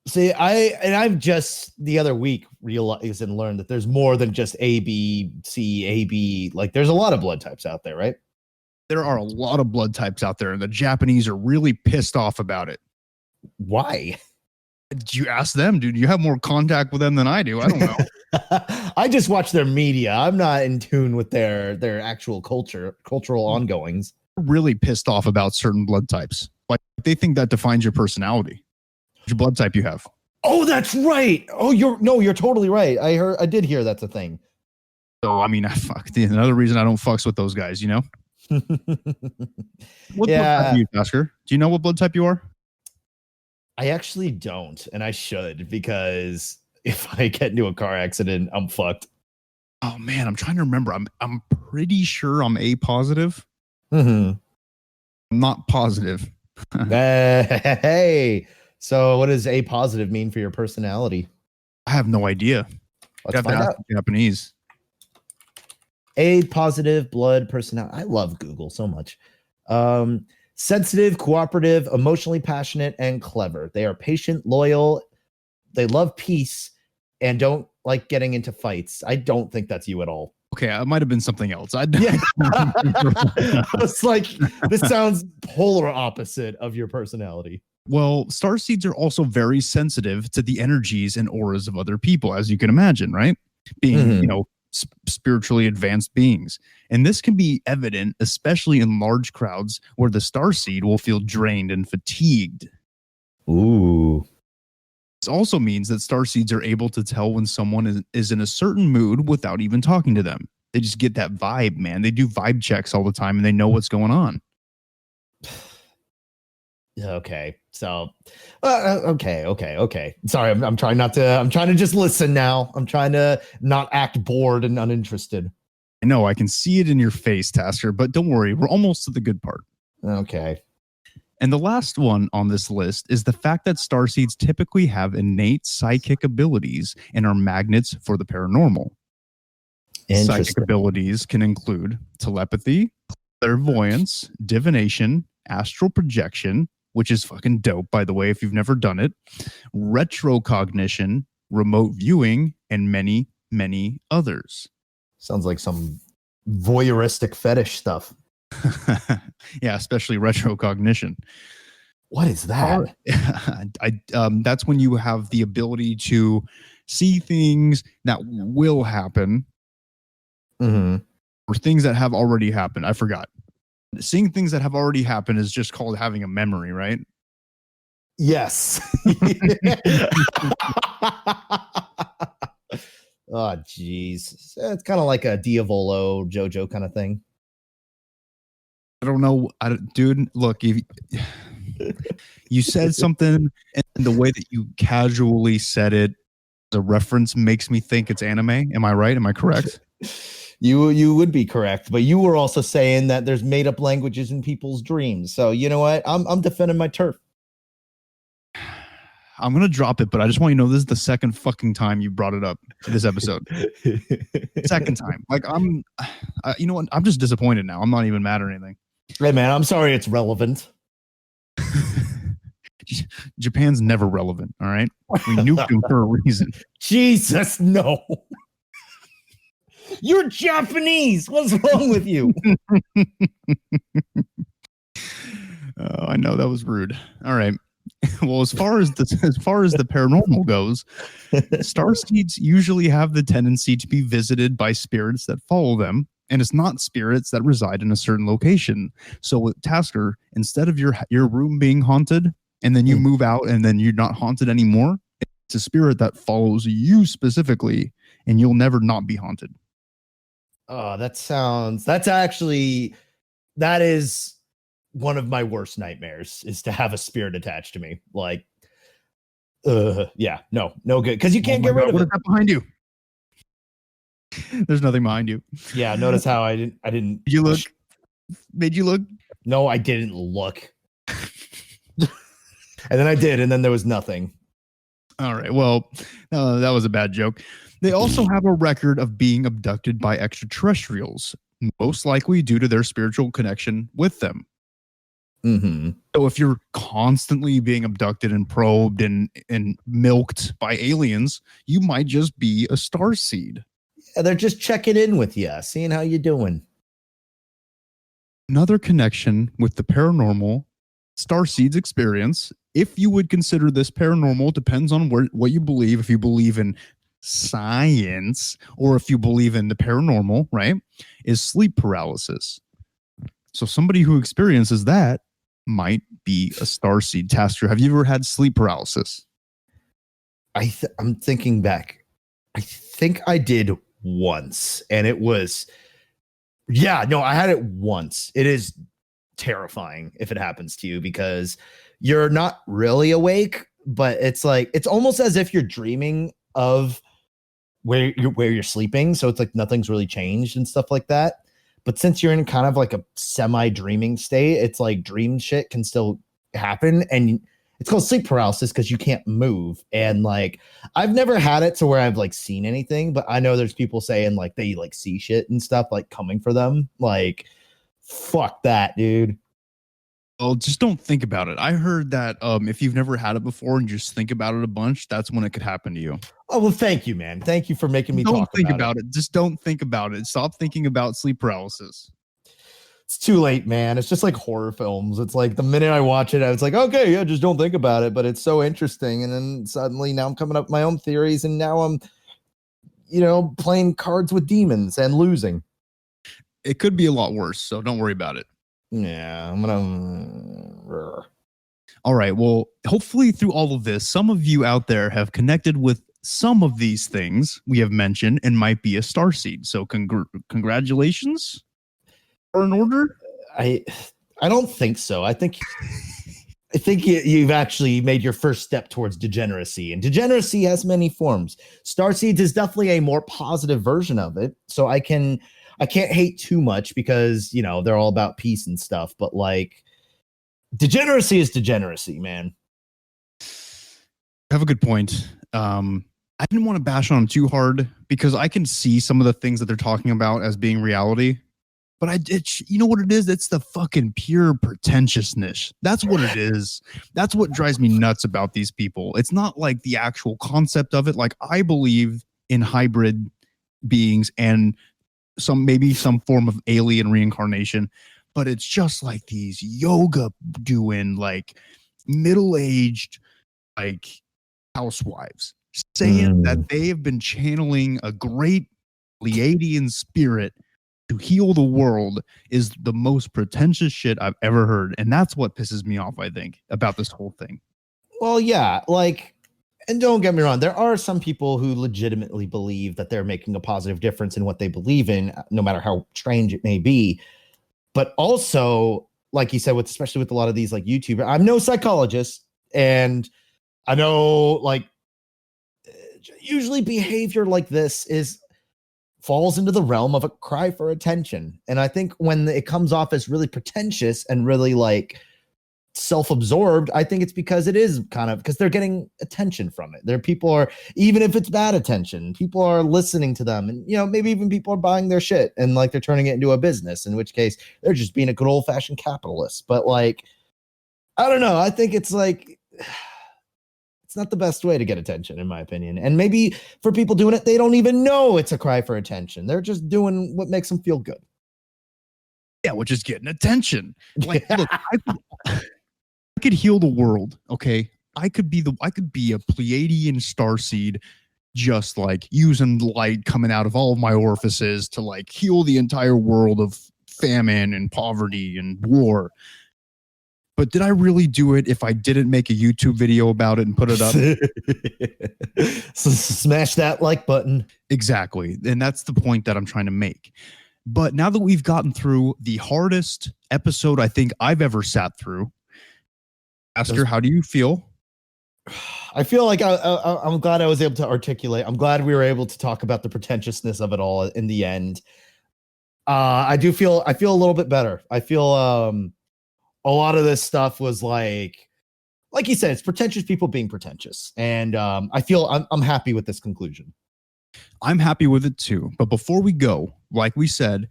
[SPEAKER 2] See, I've just the other week realized and learned that there's more than just A, B, C, AB. Like, there's a lot of blood types out there, right?
[SPEAKER 3] There are a lot of blood types out there, and the Japanese are really pissed off about it.
[SPEAKER 2] Why?
[SPEAKER 3] Did you ask them, dude? You have more contact with them than I do. I don't know.
[SPEAKER 2] I just watch their media. I'm not in tune with their actual cultural ongoings.
[SPEAKER 3] Really pissed off about certain blood types. Like, they think that defines your personality. Which blood type you have.
[SPEAKER 2] Oh, that's right. Oh, you're totally right. I did hear that's a thing.
[SPEAKER 3] So I mean, another reason I don't fucks with those guys. You know. What blood type are you, Oscar? Do you know what blood type you are?
[SPEAKER 2] I actually don't, and I should, because if I get into a car accident, I'm fucked.
[SPEAKER 3] Oh man, I'm trying to remember. I'm pretty sure I'm A positive.
[SPEAKER 2] Mm-hmm.
[SPEAKER 3] I'm not positive.
[SPEAKER 2] Hey, so what does A positive mean for your personality?
[SPEAKER 3] I have no idea.
[SPEAKER 2] Let's find out.
[SPEAKER 3] Japanese.
[SPEAKER 2] A positive blood personality. I love Google so much. Sensitive, cooperative, emotionally passionate, and clever. They are patient, loyal. They love peace and don't like getting into fights. I don't think that's you at all.
[SPEAKER 3] Okay, it might have been something else.
[SPEAKER 2] Yeah. It's like, this sounds polar opposite of your personality.
[SPEAKER 3] Well, starseeds are also very sensitive to the energies and auras of other people, as you can imagine, right? Being, spiritually advanced beings. And this can be evident, especially in large crowds where the starseed will feel drained and fatigued.
[SPEAKER 2] Ooh.
[SPEAKER 3] This also means that starseeds are able to tell when someone is in a certain mood without even talking to them. They just get that vibe, man. They do vibe checks all the time and they know what's going on.
[SPEAKER 2] Okay. So, okay. Sorry, I'm trying to just listen now. I'm trying to not act bored and uninterested.
[SPEAKER 3] I know, I can see it in your face, Tasker, but don't worry. We're almost to the good part.
[SPEAKER 2] Okay.
[SPEAKER 3] And the last one on this list is the fact that starseeds typically have innate psychic abilities and are magnets for the paranormal. Psychic abilities can include telepathy, clairvoyance, divination, astral projection, which is fucking dope, by the way, if you've never done it, retrocognition, remote viewing, and many, many others.
[SPEAKER 2] Sounds like some voyeuristic fetish stuff.
[SPEAKER 3] Yeah, especially retrocognition.
[SPEAKER 2] What is that?
[SPEAKER 3] That's when you have the ability to see things that will happen, or things that have already happened. I forgot. Seeing things that have already happened is just called having a memory, right?
[SPEAKER 2] Yes. Oh, geez. It's kind of like a Diavolo JoJo kind of thing.
[SPEAKER 3] I don't know. Dude, look, if you said something and the way that you casually said it, the reference makes me think it's anime. Am I right? Am I correct?
[SPEAKER 2] You would be correct, but you were also saying that there's made up languages in people's dreams. So you know what? I'm defending my turf.
[SPEAKER 3] I'm gonna drop it, but I just want you to know this is the second fucking time you brought it up in this episode. Second time. Like you know what? I'm just disappointed now. I'm not even mad or anything.
[SPEAKER 2] Hey man, I'm sorry it's relevant.
[SPEAKER 3] Japan's never relevant. All right, we nuked them for a reason.
[SPEAKER 2] Jesus, no. You're Japanese. What's wrong with you?
[SPEAKER 3] Oh, I know that was rude. All right. Well, as far as the paranormal goes, starseeds usually have the tendency to be visited by spirits that follow them, and it's not spirits that reside in a certain location. So with Tasker, instead of your room being haunted, and then you move out, and then you're not haunted anymore, it's a spirit that follows you specifically, and you'll never not be haunted.
[SPEAKER 2] Oh, that is one of my worst nightmares, is to have a spirit attached to me. Like, yeah, no good. Because you can't get rid of it.
[SPEAKER 3] What is that behind you? There's nothing behind you.
[SPEAKER 2] Yeah, notice how I didn't.
[SPEAKER 3] Did you look? Made you look?
[SPEAKER 2] No, I didn't look. And then I did, and then there was nothing.
[SPEAKER 3] All right. Well, that was a bad joke. They also have a record of being abducted by extraterrestrials, most likely due to their spiritual connection with them. So if you're constantly being abducted and probed and milked by aliens, you might just be a starseed.
[SPEAKER 2] Yeah, they're just checking in with you, seeing how you're doing.
[SPEAKER 3] Another connection with the paranormal starseeds experience, if you would consider this paranormal, depends on what you believe. If you believe in science or if you believe in the paranormal, right, is sleep paralysis. So somebody who experiences that might be a starseed. Tasker, have you ever had sleep paralysis?
[SPEAKER 2] I'm thinking back. I think I did once, and it was, yeah, no, I had it once. It is terrifying if it happens to you because you're not really awake, but it's like it's almost as if you're dreaming of where you're sleeping, so it's like nothing's really changed and stuff like that. But since you're in kind of like a semi-dreaming state, it's like dream shit can still happen, and it's called sleep paralysis because you can't move. And like I've never had it to where I've like seen anything, but I know there's people saying like they like see shit and stuff like coming for them. Like fuck that, dude.
[SPEAKER 3] Well, just don't think about it. I heard that if you've never had it before and just think about it a bunch, that's when it could happen to you.
[SPEAKER 2] Oh, well, thank you, man. Thank you for making me
[SPEAKER 3] Don't
[SPEAKER 2] talk
[SPEAKER 3] think
[SPEAKER 2] about
[SPEAKER 3] it. Just don't think about it. Stop thinking about sleep paralysis.
[SPEAKER 2] It's too late, man. It's just like horror films. It's like the minute I watch it, I was like, okay, yeah, just don't think about it. But it's so interesting. And then suddenly now I'm coming up with my own theories, and now I'm, playing cards with demons and losing.
[SPEAKER 3] It could be a lot worse, so don't worry about it.
[SPEAKER 2] Yeah, I'm gonna.
[SPEAKER 3] All right. Well, hopefully through all of this, some of you out there have connected with some of these things we have mentioned and might be a starseed. So congratulations. Or in order?
[SPEAKER 2] I don't think so. I think you've actually made your first step towards degeneracy, and degeneracy has many forms. Starseeds is definitely a more positive version of it. So I can't hate too much because, they're all about peace and stuff, but like degeneracy is degeneracy, man.
[SPEAKER 3] I have a good point. I didn't want to bash on them too hard because I can see some of the things that they're talking about as being reality. But you know what it is? It's the fucking pure pretentiousness. That's what it is. That's what drives me nuts about these people. It's not like the actual concept of it. Like I believe in hybrid beings and maybe some form of alien reincarnation, but it's just like these yoga doing like middle-aged like housewives saying that they have been channeling a great Pleiadian spirit to heal the world is the most pretentious shit I've ever heard. And that's what pisses me off, I think, about this whole thing.
[SPEAKER 2] Well, yeah, like, and don't get me wrong, there are some people who legitimately believe that they're making a positive difference in what they believe in, no matter how strange it may be. But also, like you said, especially with a lot of these like YouTubers, I'm no psychologist, and I know like usually behavior like this falls into the realm of a cry for attention. And I think when it comes off as really pretentious and really like self-absorbed, I think it's because it is kind of because they're getting attention from it. People are, even if it's bad attention, people are listening to them, and maybe even people are buying their shit and like they're turning it into a business, in which case they're just being a good old-fashioned capitalist. But like, I don't know, I think it's like it's not the best way to get attention, in my opinion. And maybe for people doing it, they don't even know it's a cry for attention. They're just doing what makes them feel good.
[SPEAKER 3] Yeah, which is getting attention. Like, look, I could heal the world. Okay, I could be a Pleiadian starseed, just like using light coming out of all of my orifices to like heal the entire world of famine and poverty and war. But did I really do it if I didn't make a YouTube video about it and put it up?
[SPEAKER 2] So smash that like button.
[SPEAKER 3] Exactly. And that's the point that I'm trying to make. But now that we've gotten through the hardest episode I think I've ever sat through, Asker, how do you feel?
[SPEAKER 2] I feel like I'm glad I was able to articulate. I'm glad we were able to talk about the pretentiousness of it all in the end. I feel a little bit better. I feel a lot of this stuff was like you said, it's pretentious people being pretentious. And I feel I'm happy with this conclusion.
[SPEAKER 3] I'm happy with it too. But before we go, like we said,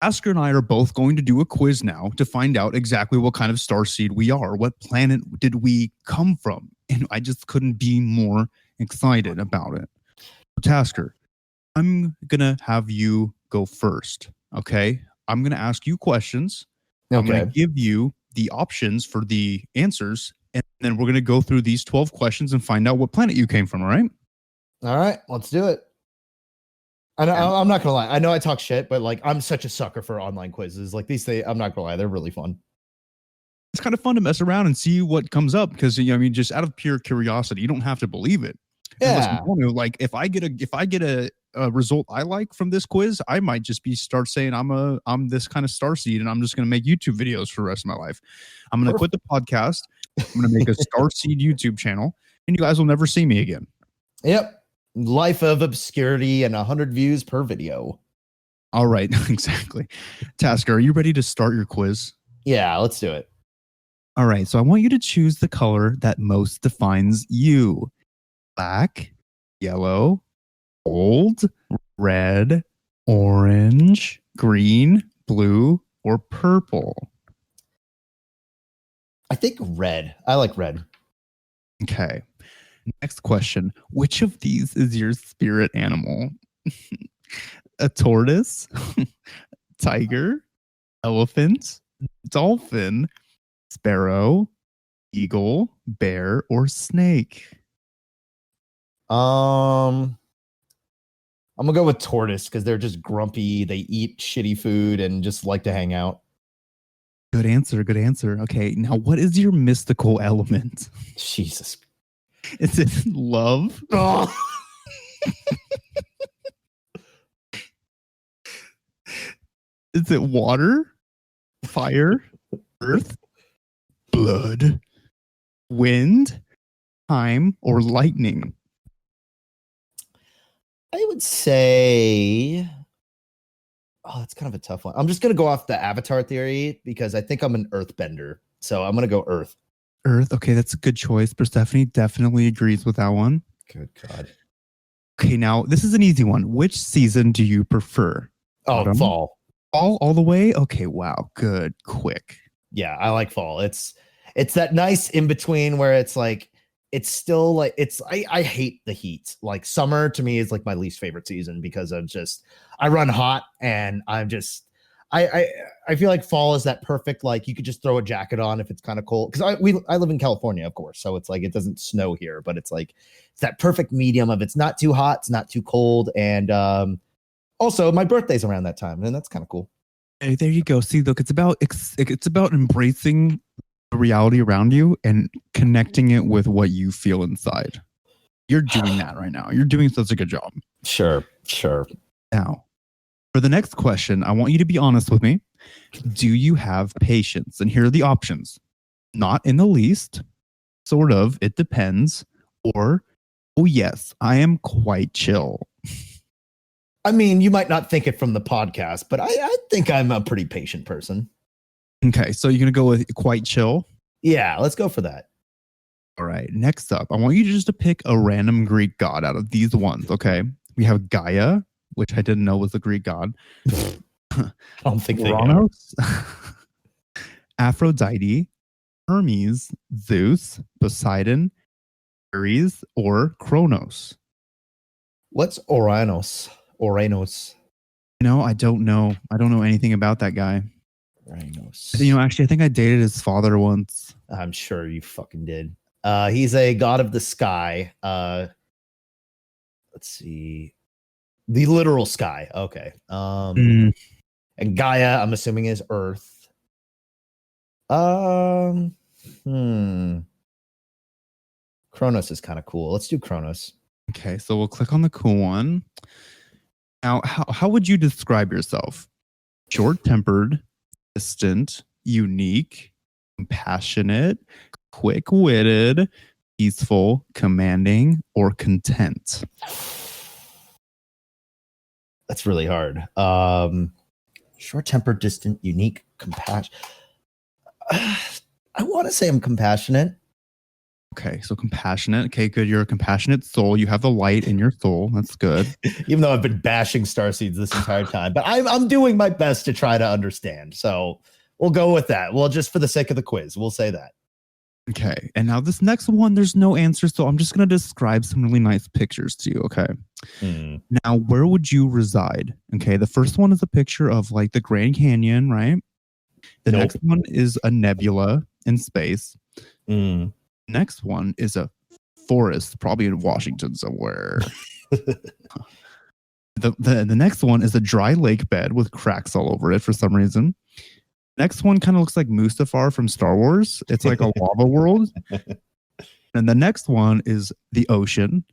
[SPEAKER 3] Asker and I are both going to do a quiz now to find out exactly what kind of starseed we are. What planet did we come from? And I just couldn't be more excited about it. Tasker, I'm going to have you go first. Okay. I'm going to ask you questions. Okay. I'm going to give you the options for the answers, and then we're going to go through these 12 questions and find out what planet you came from. All right.
[SPEAKER 2] All right. Let's do it. I'm not gonna lie. I know I talk shit, but like I'm such a sucker for online quizzes. Like these things, I'm not gonna lie, they're really fun.
[SPEAKER 3] It's kind of fun to mess around and see what comes up because just out of pure curiosity, you don't have to believe it.
[SPEAKER 2] Yeah.
[SPEAKER 3] Like if I get result I like from this quiz, I might just start saying I'm this kind of starseed, and I'm just going to make YouTube videos for the rest of my life. I'm going to quit the podcast. I'm going to make a starseed YouTube channel, and you guys will never see me again.
[SPEAKER 2] Yep. Life of obscurity and 100 views per video.
[SPEAKER 3] All right, exactly. Tasker, are you ready to start your quiz?
[SPEAKER 2] Yeah, let's do it.
[SPEAKER 3] All right, so I want you to choose the color that most defines you. Black, yellow, gold, red, orange, green, blue, or purple.
[SPEAKER 2] I think red. I like red.
[SPEAKER 3] Okay. Next question. Which of these is your spirit animal? A tortoise, tiger, elephant, dolphin, sparrow, eagle, bear, or snake?
[SPEAKER 2] I'm gonna go with tortoise because they're just grumpy. They eat shitty food and just like to hang out.
[SPEAKER 3] Good answer. Good answer. Okay. Now, what is your mystical element?
[SPEAKER 2] Jesus.
[SPEAKER 3] Is it love?
[SPEAKER 2] Oh.
[SPEAKER 3] Is it water, fire, earth, blood, wind, time, or lightning?
[SPEAKER 2] I would say, that's kind of a tough one. I'm just going to go off the Avatar theory because I think I'm an earthbender. So I'm going to go earth.
[SPEAKER 3] Earth. Okay, that's a good choice. Persephone definitely agrees with that one.
[SPEAKER 2] Good God.
[SPEAKER 3] Okay, now this is an easy one. Which season do you prefer?
[SPEAKER 2] Oh, fall.
[SPEAKER 3] Fall all the way? Okay, wow. Good. Quick.
[SPEAKER 2] Yeah, I like fall. It's that nice in between where it's like, it's still like, I hate the heat. Like summer to me is like my least favorite season because I run hot and I'm just, I feel like fall is that perfect, like you could just throw a jacket on if it's kind of cold. Cause I live in California, of course. So it's like, it doesn't snow here, but it's like, it's that perfect medium of it's not too hot. It's not too cold. And, also my birthday's around that time and that's kind of cool.
[SPEAKER 3] Hey, there you go. See, look, it's about embracing the reality around you and connecting it with what you feel inside. You're doing that right now. You're doing such a good job.
[SPEAKER 2] Sure.
[SPEAKER 3] Now, for the next question, I want you to be honest with me. Do you have patience? And here are the options. Not in the least, sort of, it depends, or, oh yes, I am quite chill.
[SPEAKER 2] I mean, you might not think it from the podcast, but I think I'm a pretty patient person.
[SPEAKER 3] Okay, so you're going to go with quite chill?
[SPEAKER 2] Yeah, let's go for that.
[SPEAKER 3] All right, next up, I want you just to pick a random Greek god out of these ones, okay? We have Gaia, which I didn't know was a Greek god.
[SPEAKER 2] I don't think they
[SPEAKER 3] Uranus, Aphrodite, Hermes, Zeus, Poseidon, Ares, or Kronos.
[SPEAKER 2] What's Uranus?
[SPEAKER 3] No, I don't know. I don't know anything about that guy.
[SPEAKER 2] Uranus.
[SPEAKER 3] Actually, I think I dated his father once.
[SPEAKER 2] I'm sure you fucking did. He's a god of the sky. Let's see. The literal sky. Okay. And Gaia, I'm assuming, is Earth. Kronos is kind of cool. Let's do Kronos.
[SPEAKER 3] Okay, so we'll click on the cool one. Now, how would you describe yourself? Short-tempered, distant, unique, compassionate, quick-witted, peaceful, commanding, or content?
[SPEAKER 2] That's really hard. Short-tempered, distant, unique, compassion. I want to say I'm compassionate.
[SPEAKER 3] Okay, so compassionate. Okay, good. You're a compassionate soul. You have the light in your soul. That's good.
[SPEAKER 2] Even though I've been bashing Starseeds this entire time, but I'm doing my best to try to understand. So we'll go with that. Well, just for the sake of the quiz, we'll say that.
[SPEAKER 3] Okay, and now this next one, there's no answer, so I'm just going to describe some really nice pictures to you, okay? Now, where would you reside? Okay, the first one is a picture of like the Grand Canyon, right? The next one is a nebula in space. Next one is a forest, probably in Washington somewhere. The next one is a dry lake bed with cracks all over it for some reason. Next one kind of looks like Mustafar from Star Wars. It's like a lava world. And the next one is the ocean.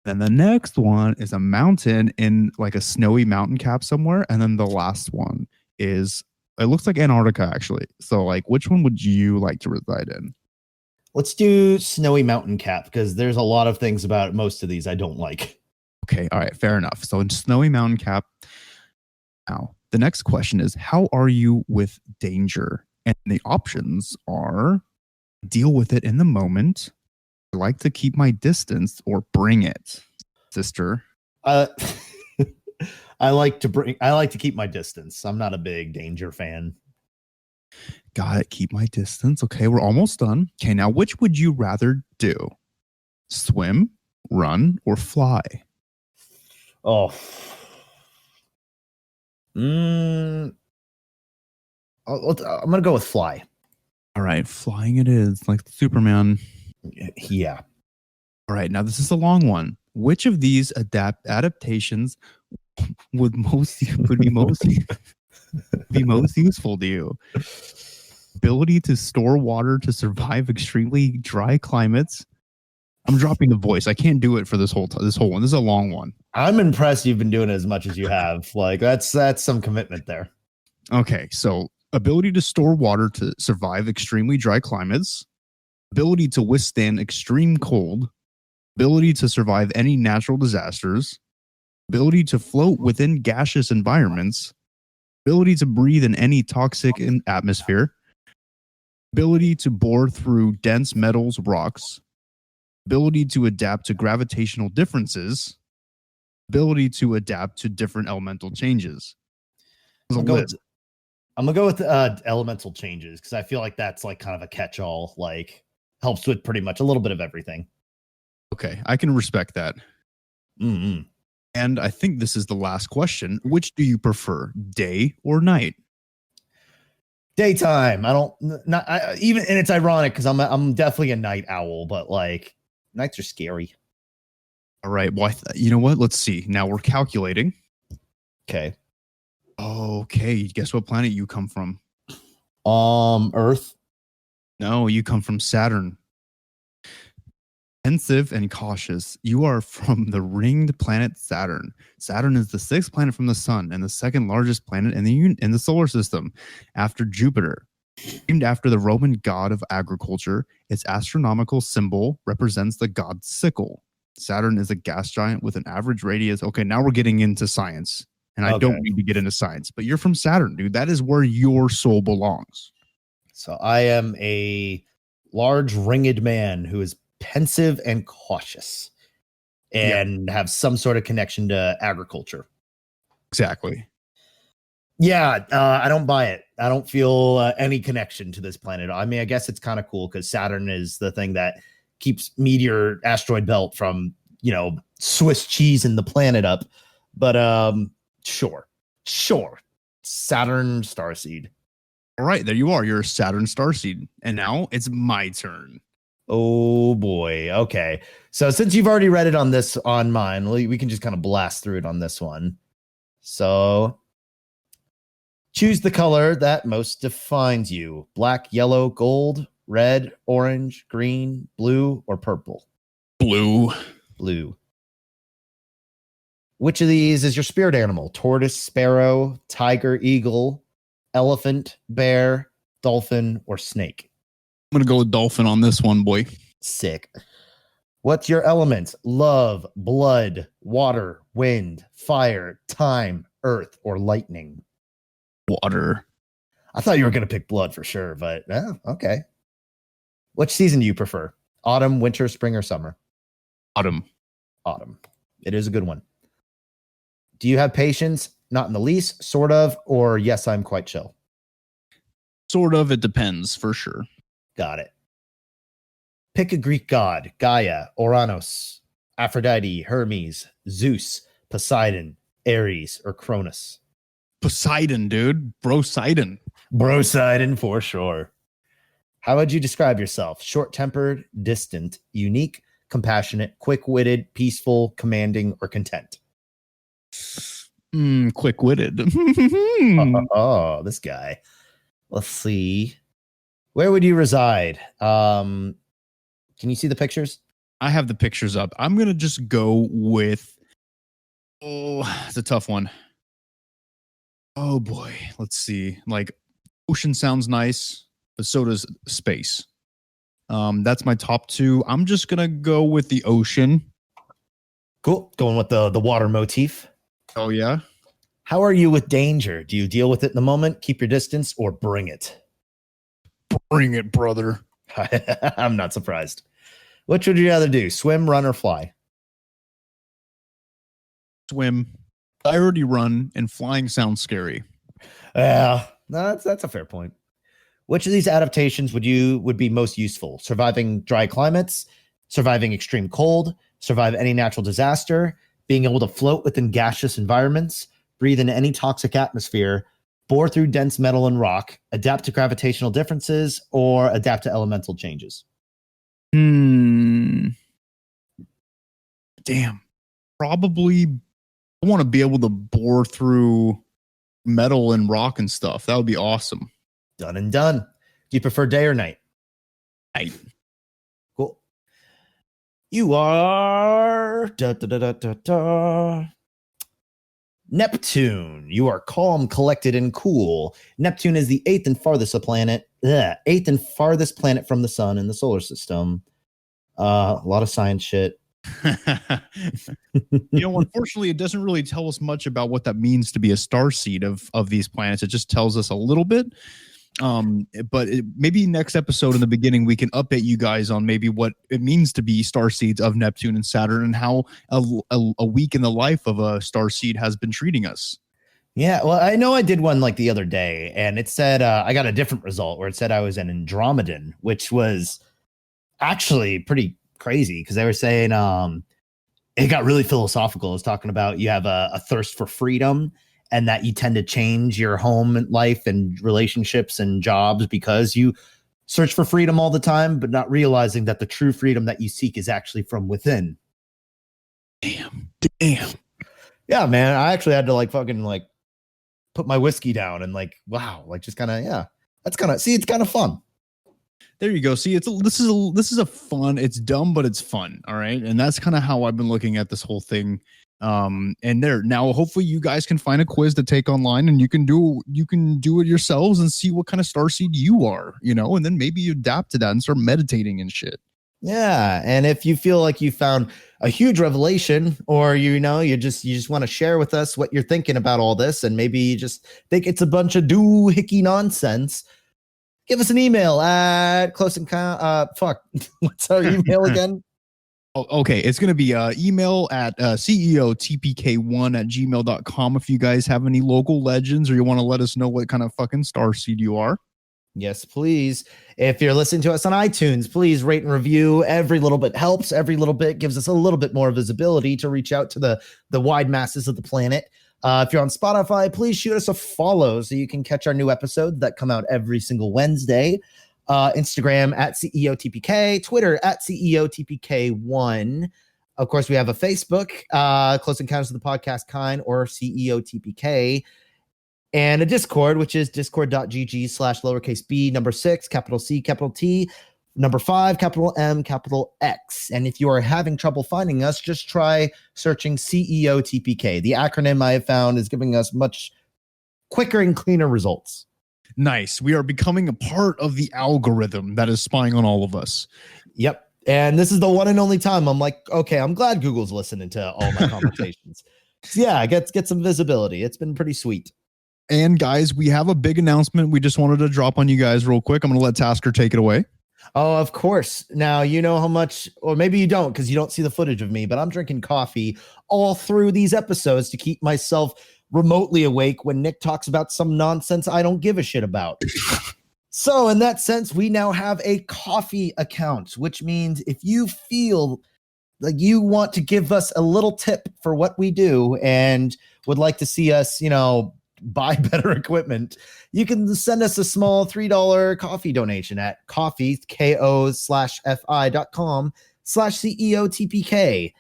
[SPEAKER 3] Then the next one is a mountain in like a snowy mountain cap somewhere. And then the last one is, it looks like Antarctica actually. So like, which one would you like to reside in?
[SPEAKER 2] Let's do snowy mountain cap because there's a lot of things about most of these I don't like.
[SPEAKER 3] Okay. All right. Fair enough. So in snowy mountain cap. Now, the next question is, how are you with danger? And the options are deal with it in the moment. I like to keep my distance or bring it, sister.
[SPEAKER 2] I like to keep my distance. I'm not a big danger fan.
[SPEAKER 3] Got it. Keep my distance. Okay, we're almost done. Okay, now which would you rather do? Swim, run, or fly?
[SPEAKER 2] Oh. I'm gonna go with fly.
[SPEAKER 3] All right, flying it is, like Superman.
[SPEAKER 2] Yeah.
[SPEAKER 3] All right, now this is a long one. Which of these adaptations would be most useful to you? Ability to store water to survive extremely dry climates. I'm dropping the voice. I can't do it for this whole one. This is a long one.
[SPEAKER 2] I'm impressed you've been doing it as much as you have. Like that's some commitment there.
[SPEAKER 3] Okay, so ability to store water to survive extremely dry climates, ability to withstand extreme cold, ability to survive any natural disasters, ability to float within gaseous environments, ability to breathe in any toxic atmosphere, ability to bore through dense metals, rocks, ability to adapt to gravitational differences, ability to adapt to different elemental changes.
[SPEAKER 2] I'm gonna go with elemental changes because I feel like that's like kind of a catch-all, like helps with pretty much a little bit of everything.
[SPEAKER 3] Okay, I can respect that.
[SPEAKER 2] Mm-hmm.
[SPEAKER 3] And I think this is the last question. Which do you prefer, day or night?
[SPEAKER 2] Daytime. Even, and it's ironic because I'm definitely a night owl, but like nights are scary.
[SPEAKER 3] All right. Well, you know what? Let's see. Now we're calculating.
[SPEAKER 2] Okay.
[SPEAKER 3] Okay. Guess what planet you come from?
[SPEAKER 2] Earth.
[SPEAKER 3] No, you come from Saturn. Pensive and cautious. You are from the ringed planet Saturn. Saturn is the sixth planet from the sun and the second largest planet in the solar system, after Jupiter. Named after the Roman god of agriculture, its astronomical symbol represents the god's sickle. Saturn is a gas giant with an average radius. Okay, now we're getting into science. And I don't need to get into science, but you're from Saturn, dude. That is where your soul belongs.
[SPEAKER 2] So I am a large ringed man who is pensive and cautious and have some sort of connection to agriculture.
[SPEAKER 3] Exactly.
[SPEAKER 2] Yeah, I don't buy it. I don't feel any connection to this planet. I mean, I guess it's kind of cool because Saturn is the thing that keeps meteor asteroid belt from, Swiss cheese in the planet up. But sure. Saturn starseed.
[SPEAKER 3] All right, there you are. You're a Saturn starseed. And now it's my turn.
[SPEAKER 2] Oh boy. Okay. So since you've already read it on mine, we can just kind of blast through it on this one. So choose the color that most defines you. Black, yellow, gold, red, orange, green, blue, or purple.
[SPEAKER 3] Blue.
[SPEAKER 2] Which of these is your spirit animal? Tortoise, sparrow, tiger, eagle, elephant, bear, dolphin, or snake?
[SPEAKER 3] I'm going to go with dolphin on this one, boy.
[SPEAKER 2] Sick. What's your element? Love, blood, water, wind, fire, time, earth, or lightning?
[SPEAKER 3] Water.
[SPEAKER 2] I thought you were going to pick blood for sure, but okay. Which season do you prefer? Autumn, winter, spring, or summer?
[SPEAKER 3] Autumn.
[SPEAKER 2] It is a good one. Do you have patience? Not in the least, sort of, or yes, I'm quite chill?
[SPEAKER 3] Sort of. It depends, for sure.
[SPEAKER 2] Got it. Pick a Greek god. Gaia, Uranus, Aphrodite, Hermes, Zeus, Poseidon, Ares, or Cronus?
[SPEAKER 3] Poseidon, dude. Broseidon.
[SPEAKER 2] Broseidon for sure. How would you describe yourself? Short-tempered, distant, unique, compassionate, quick-witted, peaceful, commanding, or content?
[SPEAKER 3] Quick-witted.
[SPEAKER 2] Oh, this guy. Let's see. Where would you reside? Can you see the pictures?
[SPEAKER 3] I have the pictures up. I'm gonna just go with. Oh, it's a tough one. Oh boy, let's see. Like, ocean sounds nice, but so does space. That's my top two. I'm just gonna go with the ocean.
[SPEAKER 2] Cool. Going with the water motif.
[SPEAKER 3] Oh yeah.
[SPEAKER 2] How are you with danger? Do you deal with it in the moment, keep your distance, or bring it?
[SPEAKER 3] Bring it, brother.
[SPEAKER 2] I'm not surprised. Which would you rather do? Swim, run, or fly?
[SPEAKER 3] Swim. I already run, and flying sounds scary.
[SPEAKER 2] Yeah, that's a fair point. Which of these adaptations would be most useful? Surviving dry climates, surviving extreme cold, survive any natural disaster, being able to float within gaseous environments, breathe in any toxic atmosphere, bore through dense metal and rock, adapt to gravitational differences, or adapt to elemental changes.
[SPEAKER 3] Damn. Probably I want to be able to bore through metal and rock and stuff. That would be awesome.
[SPEAKER 2] Done and done. Do you prefer day or night?
[SPEAKER 3] Night.
[SPEAKER 2] Cool. You are Neptune. You are calm, collected, and cool. Neptune is the eighth and farthest planet from the sun in the solar system. A lot of science shit.
[SPEAKER 3] Unfortunately, it doesn't really tell us much about what that means to be a starseed of these planets. It just tells us a little bit. But maybe next episode in the beginning, we can update you guys on maybe what it means to be starseeds of Neptune and Saturn and how a week in the life of a starseed has been treating us.
[SPEAKER 2] Yeah, well, I know I did one like the other day, and it said I got a different result where it said I was an Andromedan, which was actually pretty crazy because they were saying it got really philosophical. It was talking about you have a thirst for freedom and that you tend to change your home life and relationships and jobs because you search for freedom all the time, but not realizing that the true freedom that you seek is actually from within.
[SPEAKER 3] Damn.
[SPEAKER 2] Yeah, man. I actually had to fucking put my whiskey down and wow, just kind of, yeah, that's kind of, see, it's kind of fun.
[SPEAKER 3] There you go. See, this is a fun. It's dumb, but it's fun. All right, and that's kind of how I've been looking at this whole thing. And now, hopefully, you guys can find a quiz to take online, and you can do it yourselves and see what kind of starseed you are. And then maybe you adapt to that and start meditating and shit.
[SPEAKER 2] Yeah, and if you feel like you found a huge revelation, or you just want to share with us what you're thinking about all this, and maybe you just think it's a bunch of doohickey nonsense. Give us an email at close encounter. What's our email again?
[SPEAKER 3] Oh, okay, it's going to be email at ceotpk1@gmail.com if you guys have any local legends or you want to let us know what kind of fucking starseed you are.
[SPEAKER 2] Yes, please. If you're listening to us on iTunes, please rate and review. Every little bit helps. Every little bit gives us a little bit more visibility to reach out to the wide masses of the planet. If you're on Spotify, please shoot us a follow so you can catch our new episodes that come out every single Wednesday. Instagram at CEOTPK, Twitter at CEOTPK1. Of course, we have a Facebook, Close Encounters of the Podcast Kind, or CEOTPK, and a Discord, which is discord.gg/lowercase b, number 6, capital C, capital T, number 5, capital M, capital X. And if you are having trouble finding us, just try searching CEOTPK. The acronym I have found is giving us much quicker and cleaner results.
[SPEAKER 3] Nice. We are becoming a part of the algorithm that is spying on all of us.
[SPEAKER 2] Yep. And this is the one and only time I'm like, okay, I'm glad Google's listening to all my conversations. Yeah, get some visibility. It's been pretty sweet.
[SPEAKER 3] And guys, we have a big announcement we just wanted to drop on you guys real quick. I'm going to let Tasker take it away.
[SPEAKER 2] Oh, of course. Now, you know how much, or maybe you don't because you don't see the footage of me, but I'm drinking coffee all through these episodes to keep myself remotely awake when Nick talks about some nonsense I don't give a shit about. So in that sense, we now have a coffee account, which means if you feel like you want to give us a little tip for what we do and would like to see us, buy better equipment, you can send us a small $3 coffee donation at coffee.com/CEOTPK.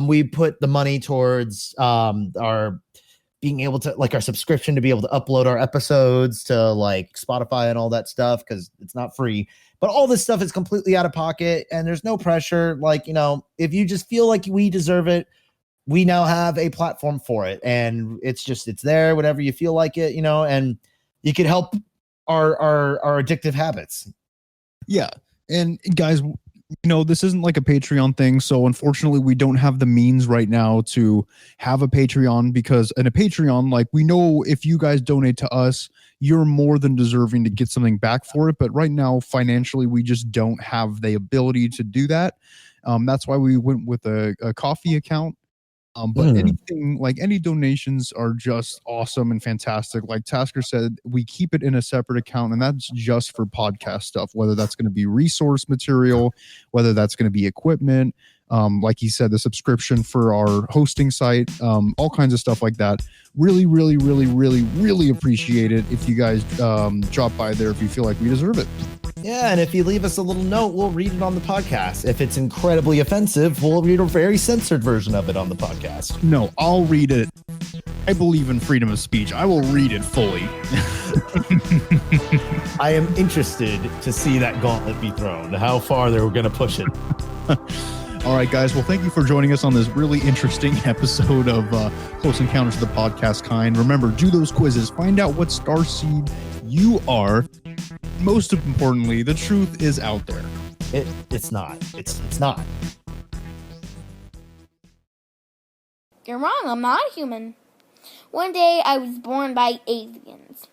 [SPEAKER 2] We put the money towards our being able to like our subscription to be able to upload our episodes to like Spotify and all that stuff, because it's not free. But all this stuff is completely out of pocket and there's no pressure. Like, if you just feel like we deserve it, we now have a platform for it. And it's there whenever you feel like it, and you can help our addictive habits.
[SPEAKER 3] Yeah. And guys, this isn't like a Patreon thing. So unfortunately, we don't have the means right now to have a Patreon, because in a Patreon, like, we know if you guys donate to us, you're more than deserving to get something back for it. But right now, financially, we just don't have the ability to do that. That's why we went with a coffee account. But anything, like, any donations are just awesome and fantastic. Like Tasker said, we keep it in a separate account, and that's just for podcast stuff, whether that's going to be resource material, whether that's going to be equipment. Like he said, the subscription for our hosting site, all kinds of stuff like that. Really, really, really, really, really appreciate it if you guys drop by there if you feel like we deserve it.
[SPEAKER 2] Yeah, and if you leave us a little note, we'll read it on the podcast. If it's incredibly offensive, we'll read a very censored version of it on the podcast.
[SPEAKER 3] No, I'll read it. I believe in freedom of speech. I will read it fully.
[SPEAKER 2] I am interested to see that gauntlet be thrown, how far they're going to push it.
[SPEAKER 3] All right, guys. Well, thank you for joining us on this really interesting episode of Close Encounters of the Podcast Kind. Remember, do those quizzes. Find out what starseed you are. Most importantly, the truth is out there.
[SPEAKER 2] It's not. It's not.
[SPEAKER 4] You're wrong. I'm not a human. One day I was born by aliens.